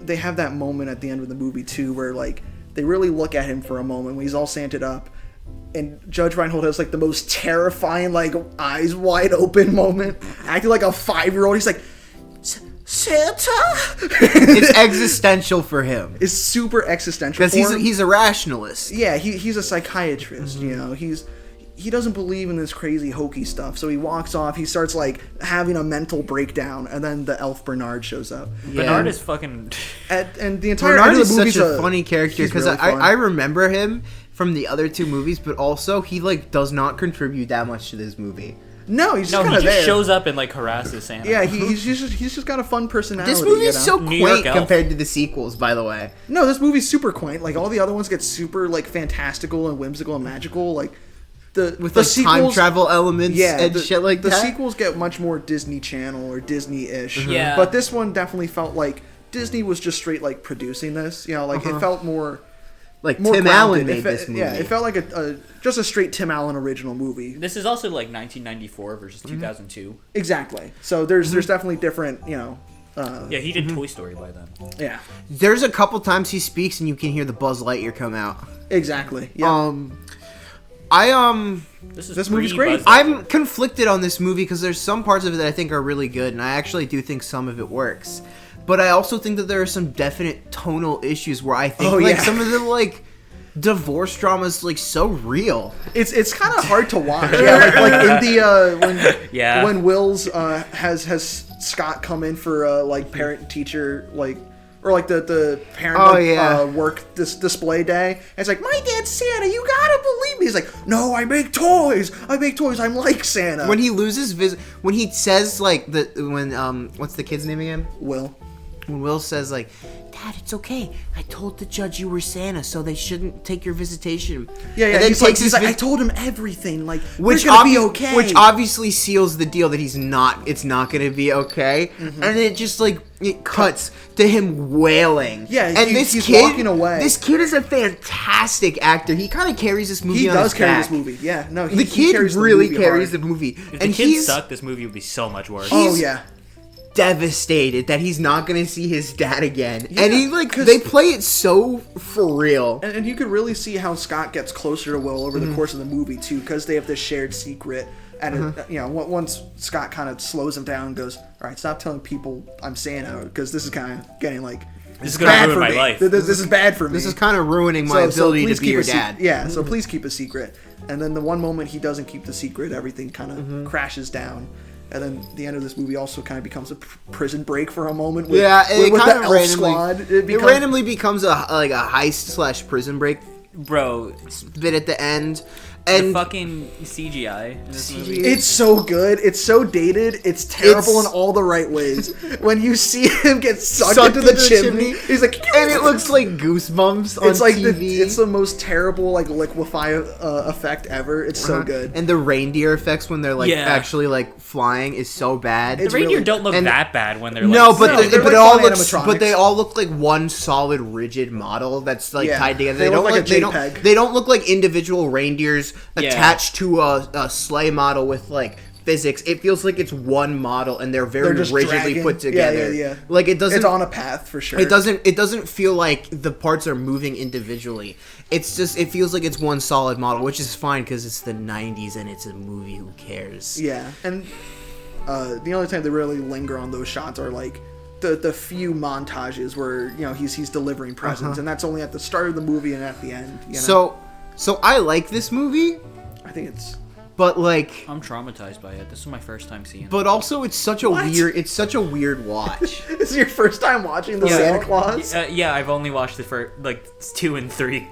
They have that moment at the end of the movie too, where like they really look at him for a moment when he's all santed up, and Judge Reinhold has like the most terrifying, like eyes wide open moment, acting like a 5-year-old. He's like, Santa. It's existential for him It's super existential because for him. he's a rationalist. Yeah, he's a psychiatrist. You know, he doesn't believe in this crazy hokey stuff, so he walks off. He starts like having a mental breakdown, and then the elf Bernard shows up. Yeah. Bernard is fucking. And the entire Bernard end of is the movie's such a funny character he's because really fun. I remember him from the other two movies, but also he like does not contribute that much to this movie. No, he's just No, kind he of just there. shows up and like harasses Santa. Yeah, he's just got a fun personality. This movie you is know? so New York quaint elf. compared to the sequels, by the way. No, this movie's super quaint. Like all the other ones get super like fantastical and whimsical and magical. Like the With the like time travel elements and the, shit like the that. sequels get much more Disney Channel or Disney-ish. Yeah. But this one definitely felt like Disney was just straight like producing this. You know, like it felt more Like more Tim grounded. Allen It made fe- this movie. Yeah, it felt like just a straight Tim Allen original movie. This is also like 1994 versus 2002. Exactly. So there's definitely different, you know. Yeah, he did Toy Story by then. Yeah. There's a couple times he speaks and you can hear the Buzz Lightyear come out. Exactly. Yeah. This movie's great. I'm conflicted on this movie because there's some parts of it that I think are really good, and I actually do think some of it works. But I also think that there are some definite tonal issues where I think some of the like divorce drama is like so real. It's kind of hard to watch. Yeah, like in the when Will's has Scott come in for like parent teacher like. Or like the parent work display day. And it's like, my dad's Santa. You gotta believe me. He's like, no, I make toys. I'm like Santa. When he loses when he says like what's the kid's name again? Will. When Will says like, Dad, it's okay. I told the judge you were Santa, so they shouldn't take your visitation. Yeah. And then He's like, I told him everything. Like, which we're gonna be okay. Which obviously seals the deal that it's not gonna be okay. And it just like it cuts to him wailing. Yeah, and he's this kid, walking away. This kid is a fantastic actor. He kind of carries this movie. He on does his carry back. this movie. Yeah, no, The he kid carries really the movie carries hard. the movie. If And the kid he's sucked, this movie would be so much worse. Oh yeah. devastated that he's not gonna see his dad again. Yeah, and he like 'cause- they play it so for real. And you could really see how Scott gets closer to Will over the course of the movie too, because they have this shared secret. And you know, once Scott kind of slows him down and goes, "All right, stop telling people I'm Santa, because this is kind of getting like This is gonna bad ruin for my me. life." This is bad for me. This is kind of ruining my ability please to be keep your a se- dad. Yeah, so please keep a secret. And then the one moment he doesn't keep the secret, everything kind of crashes down. And then the end of this movie also kind of becomes a prison break for a moment. With, Yeah, it with kind the of elf randomly. squad. It randomly becomes a heist / prison break Bro, bit at the end, the and fucking CGI in this movie. It's so good. It's so dated. It's terrible in all the right ways. When you see him get sucked into the chimney, he's like, and it looks like Goosebumps on it's like TV. it's the most terrible like liquefy effect ever. It's so good. And the reindeer effects when they're like Yeah. actually like flying is so bad. The It's reindeer really- don't look and- that bad when they're No, like but No, the, they're but like it all fun looks, animatronics. but they all look like one solid rigid model that's like Yeah, tied together. they look like a JPEG. They don't look like individual reindeers Yeah. attached to a sleigh model with like physics. It feels like it's one model and they're very They're just rigidly dragging. put together. Yeah. Like it doesn't. It's on a path for sure. It doesn't feel like the parts are moving individually. It's just it feels like it's one solid model, which is fine because it's the 90s and it's a movie. Who cares? Yeah, and the only time they really linger on those shots are like the few montages where you know he's delivering presents, and that's only at the start of the movie and at the end. You know? So I like this movie, I think it's but like. I'm traumatized by it. This is my first time seeing it. But also, it's such a What? weird watch. this is your first time watching the Santa Claus. Yeah, I've only watched the first, like, 2 and 3.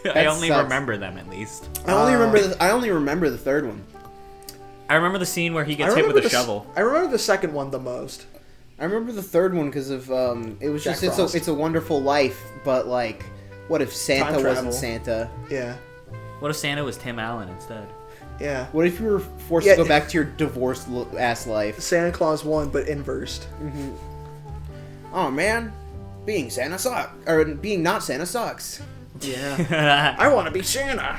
I That only sucks. remember them, at least. I only remember the third one. I remember the scene where he I gets hit remember with a the s- shovel. I remember the second one the most. I remember the third one because of it was Jack just Frost. it's a Wonderful Life, but like, what if Santa Time travel. wasn't Santa? Yeah, What if Santa was Tim Allen instead? yeah. What if you were forced Yeah. to go back to your divorced ass life? Santa Claus 1, but inversed. Oh man, being Santa sucks, or being not Santa sucks. Yeah. I want to be Santa.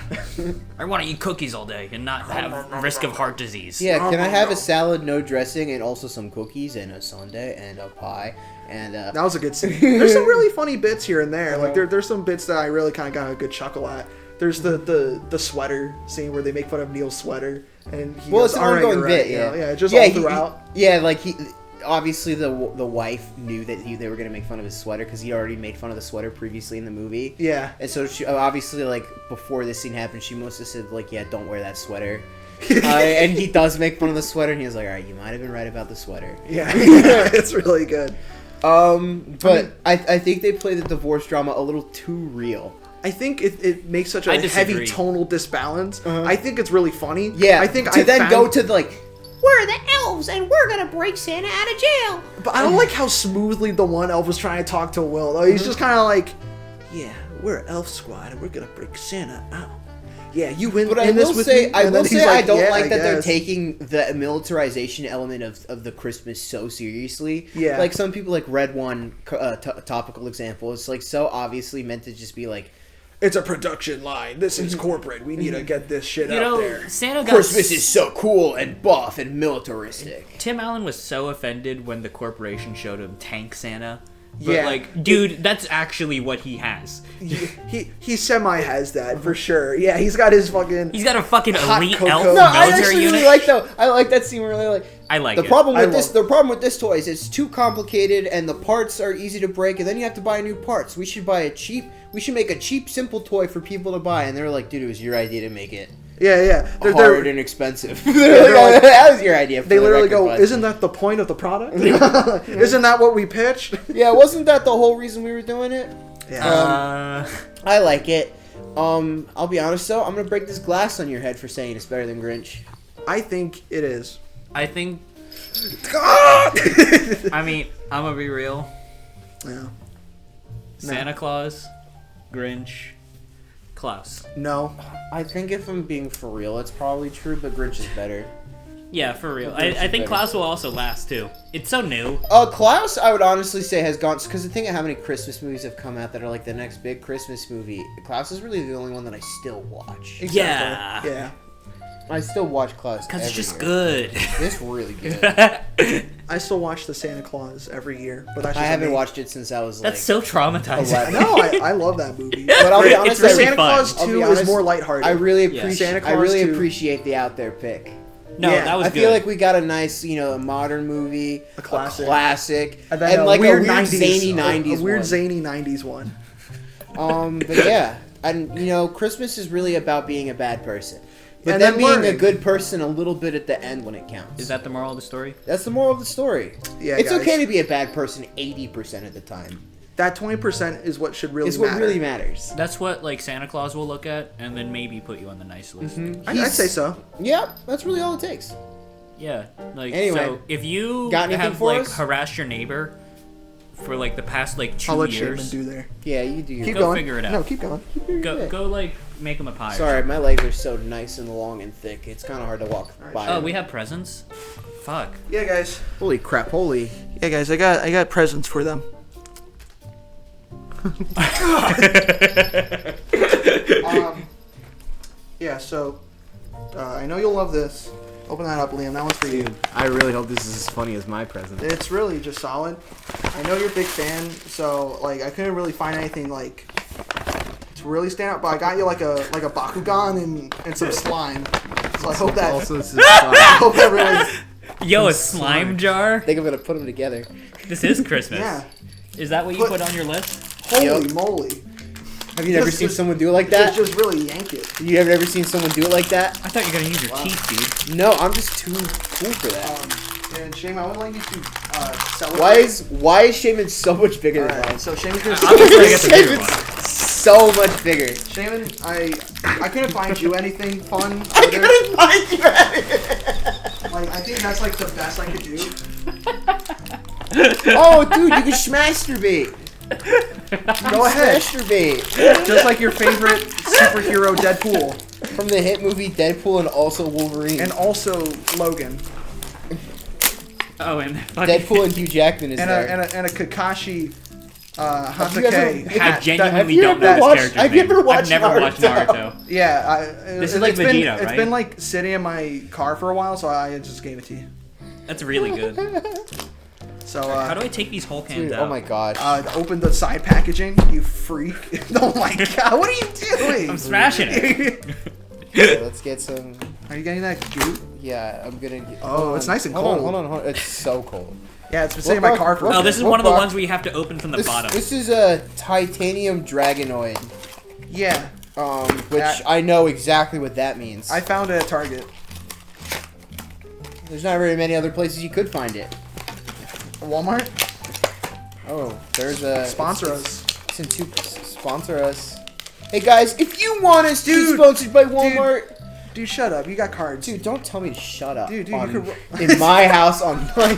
I want to eat cookies all day and not have risk of heart disease. Yeah, can I have a salad, no dressing, and also some cookies and a sundae and a pie? And that was a good scene. There's some really funny bits here and there. Like there's some bits that I really kind of got a good chuckle at. There's the sweater scene where they make fun of Neil's sweater, and he goes, it's an "All right, ongoing you're bit, right," you yeah. know? Yeah, just all throughout. Like he obviously the wife knew that they were gonna make fun of his sweater because he already made fun of the sweater previously in the movie. Yeah. And so she obviously, like, before this scene happened, she must have said, like, yeah, don't wear that sweater. And he does make fun of the sweater, and he was like, all right, you might have been right about the sweater. Yeah, it's really good. But I think they play the divorce drama a little too real. I think it makes such a heavy disagree. tonal disbalance. I think it's really funny. Yeah, I think go to, like, we're the elves, and we're gonna break Santa out of jail. But I don't like how smoothly the one elf was trying to talk to Will, though. He's just kind of like, yeah, we're Elf Squad, and we're gonna break Santa out. Yeah, you win. But I will say, I don't "Yeah, like I that they're guess." taking the militarization element of the Christmas so seriously. Yeah. Like, some people, like, Red One, topical example, it's, like, so obviously meant to just be, like, It's a production line. This is corporate. We need to get this shit out there. Santa got Christmas is so cool and buff and militaristic. Tim Allen was so offended when the corporation showed him Tank Santa. But Yeah. like, dude, that's actually what he has. He semi has that for sure. Yeah, he's got his fucking. He's got a fucking Hot elite cocoa. elf No, I military actually unit. really like though. I like that scene really like. I like the it. problem with I this. love- The problem with this toy is it's too complicated and the parts are easy to break, and then you have to buy new parts. We should make a cheap, simple toy for people to buy. And they were like, dude, it was your idea to make it Yeah. hard and expensive. they're like- that was your idea. For They the literally record, go, bud." isn't that the point of the product? Isn't that what we pitched? Yeah, wasn't that the whole reason we were doing it? Yeah. I like it. I'll be honest though, I'm gonna break this glass on your head for saying it's better than Grinch. I think it is. I think. I mean, I'm gonna be real. Yeah. Santa Claus, Grinch, Klaus. No. I think if I'm being for real, it's probably true, but Grinch is better. Yeah, for real. Grinch is I think better. Klaus will also last too. It's so new. Klaus, I would honestly say has gone because the thing of how many Christmas movies have come out that are like the next big Christmas movie. Klaus is really the only one that I still watch. Yeah. Yeah. I still watch Klaus Because it's every just year. good. It's really good. I still watch the Santa Claus every year, but that's I just haven't me. watched it since I was like. That's so traumatizing. No, I love that movie. But I'll be honest, It's really Santa fun. Claus I'll be 2 honest, is more lighthearted. I really Yeah. appreciate. Santa I Claus really 2. appreciate the out there pick. No, Yeah, that was I good. feel like we got a nice, a modern movie, A classic. and then like a weird 90s, zany '90s, a weird one. zany 90s one. But yeah, and Christmas is really about being a bad person, but And then then being a learning. good person a little bit at the end when it counts. Is that the moral of the story? That's the moral of the story. Yeah, it's guys. okay to be a bad person 80% of the time. That 20% is what should really It's what matter. really matters. That's what like Santa Claus will look at, and then maybe put you on the nice list. I'd say so. Yeah, that's really all it takes. Yeah. Like Anyway, so, if you got anything have for like us? harassed your neighbor for like the past like 2 I'll let years, Shaymin do there. Yeah, you do. Your Keep Go going. figure it out. No, keep going. go like make him a pie. or Sorry, my legs are so nice and long and thick. It's kind of hard to walk by. Oh, we have presents. Fuck. Yeah, guys. Holy crap! Holy. Yeah, guys. I got presents for them. Yeah. So, I know you'll love this. Open that up, Liam. That one's for you. I really hope this is as funny as my present. It's really just solid. I know you're a big fan, so like I couldn't really find anything like to really stand out. But I got you like a Bakugan and some slime. So I hope that Also, this is I hope that really. Yo, a slime jar. I think I'm gonna put them together. This is Christmas. Yeah. Is that what you Put- put on your list? Holy Yep. moly! Have you never Just- seen just- someone do it like that? Just really yank it. You have never seen someone do it like that? I thought you were gonna use your teeth, dude. No, I'm just too cool for that. And Shaymin, I would like you to celebrate. Why is Shaymin so much bigger than Alright, mine? so Shaymin's gonna I'm just gonna get the bigger Shaymin's one. so much bigger. Shaymin, I couldn't find you anything fun. I either. couldn't find you anything. Like I think that's like the best I could do. Oh, dude, you can masturbate. Go ahead. Masturbate. Just like your favorite superhero, Deadpool, From the hit movie Deadpool and also Wolverine. and also Logan, Oh, and fucking Deadpool and Hugh Jackman is and there. a Kakashi Have you ever- Hatake. I Have genuinely you don't ever know this watched- character's have you name. ever watched I've never watched Naruto? Naruto. Yeah, This is like it's been, Vegeta, It's right? been like sitting in my car for a while, so I just gave it to you. That's really good. So How do I take these whole cans Dude, out? oh my gosh. open the side packaging, you freak! Oh my god, what are you doing? I'm smashing it. Okay, let's get some. Are you getting that goo? Yeah, I'm gonna. Oh, it's nice and hold cold. On. It's so cold. Yeah, it's been sitting in my car for. Oh, this is What one of the box? ones where you have to open from the bottom. This is a titanium dragonoid. Yeah, Which That- I know exactly what that means. I found it at Target. There's not very many other places you could find it. Walmart, Oh, there's a sponsor it's- us. It's in two. Sponsor us. Hey guys, if you want us to be Dude, sponsored by Walmart, Dude, shut up. You got cards. dude, don't tell me to shut up. Dude, you on- could- in my house on my.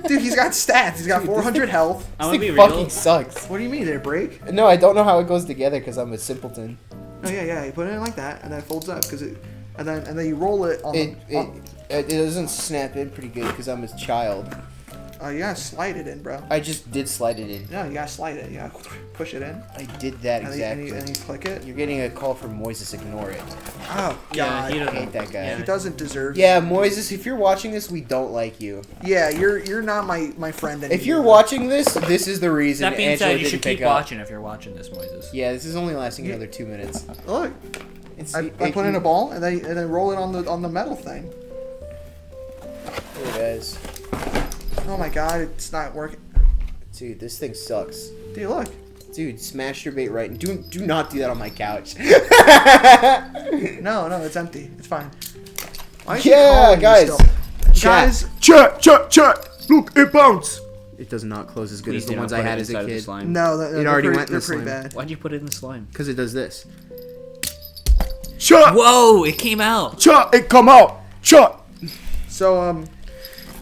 Dude, he's got stats. He's got 400 health. I'm This gonna be thing real. fucking sucks. What do you mean? Did it break? No, I don't know how it goes together because I'm a simpleton. Oh yeah. You put it in like that, and then it folds up because it, and then you roll it on. It doesn't snap in pretty good because I'm a child. You gotta slide it in, bro. I just did slide it in. No, you gotta slide it. You gotta push it in. I did that And exactly. then you click it. You're getting a call from Moises. Ignore it. Oh Yeah, god. he I doesn't. hate that guy. He doesn't deserve. Yeah, Moises, if you're watching this, we don't like you. Yeah, you're not my friend anymore. If you're watching this, this is the reason. That being Angelo said, you didn't should pick keep up. watching if you're watching this, Moises. Yeah, this is only lasting another 2 minutes. Look, It's, I put in a ball and then roll it on the metal thing. There it is. Oh my god, it's not working. Dude, this thing sucks. Dude, look. Dude, smash your bait right. Do not do that on my couch. No, it's empty. It's fine. Why is he Yeah, calling me guys. still? Guys, Chat. Look, it bounced. it does not close as good Please as the do not ones put I it had as inside a of the kid. slime. No, It they're already pretty, went in they're the pretty slime. bad. Why'd you put it in the slime? Because it does this. Chat. Whoa! It came out. Chat. It come out. Chat. So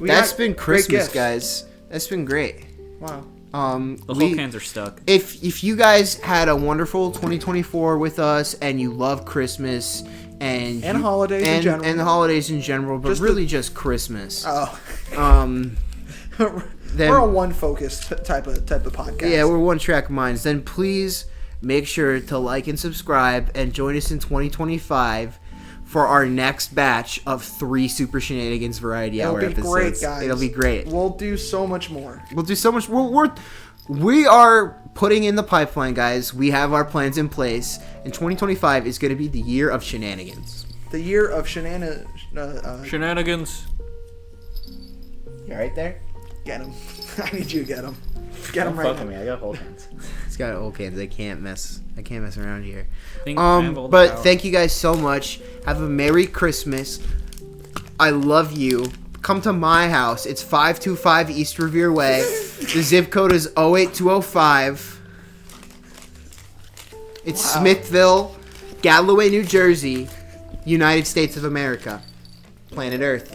That's got been great Christmas, gifts. guys. That's been great. Wow. The whole cans are stuck. If you guys had a wonderful 2024 with us and you love Christmas and holidays in general. and the holidays in general, but Just really just Christmas. Oh, Then we're a one focused type of podcast. yeah, we're one track minds. Then please make sure to like and subscribe and join us in 2025 for our next batch of 3 Super Shenanigans Variety It'll Hour be episodes. great, guys. It'll be great. We'll do so much more. We'll do so much. We are putting in the pipeline, guys. We have our plans in place, and 2025 is going to be the year of shenanigans. The year of Shenanigans. You right there? get him. I need you to get him. Get him right now. me. I got whole hands. It's got old cans. I can't mess around here. I have all the But power. thank you guys so much. Have a Merry Christmas. I love you. Come to my house. It's 525 East Revere Way. The zip code is 08205. It's Smithville, Galloway, New Jersey, United States of America. Planet Earth.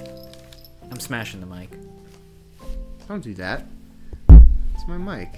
I'm smashing the mic. Don't do that. It's my mic.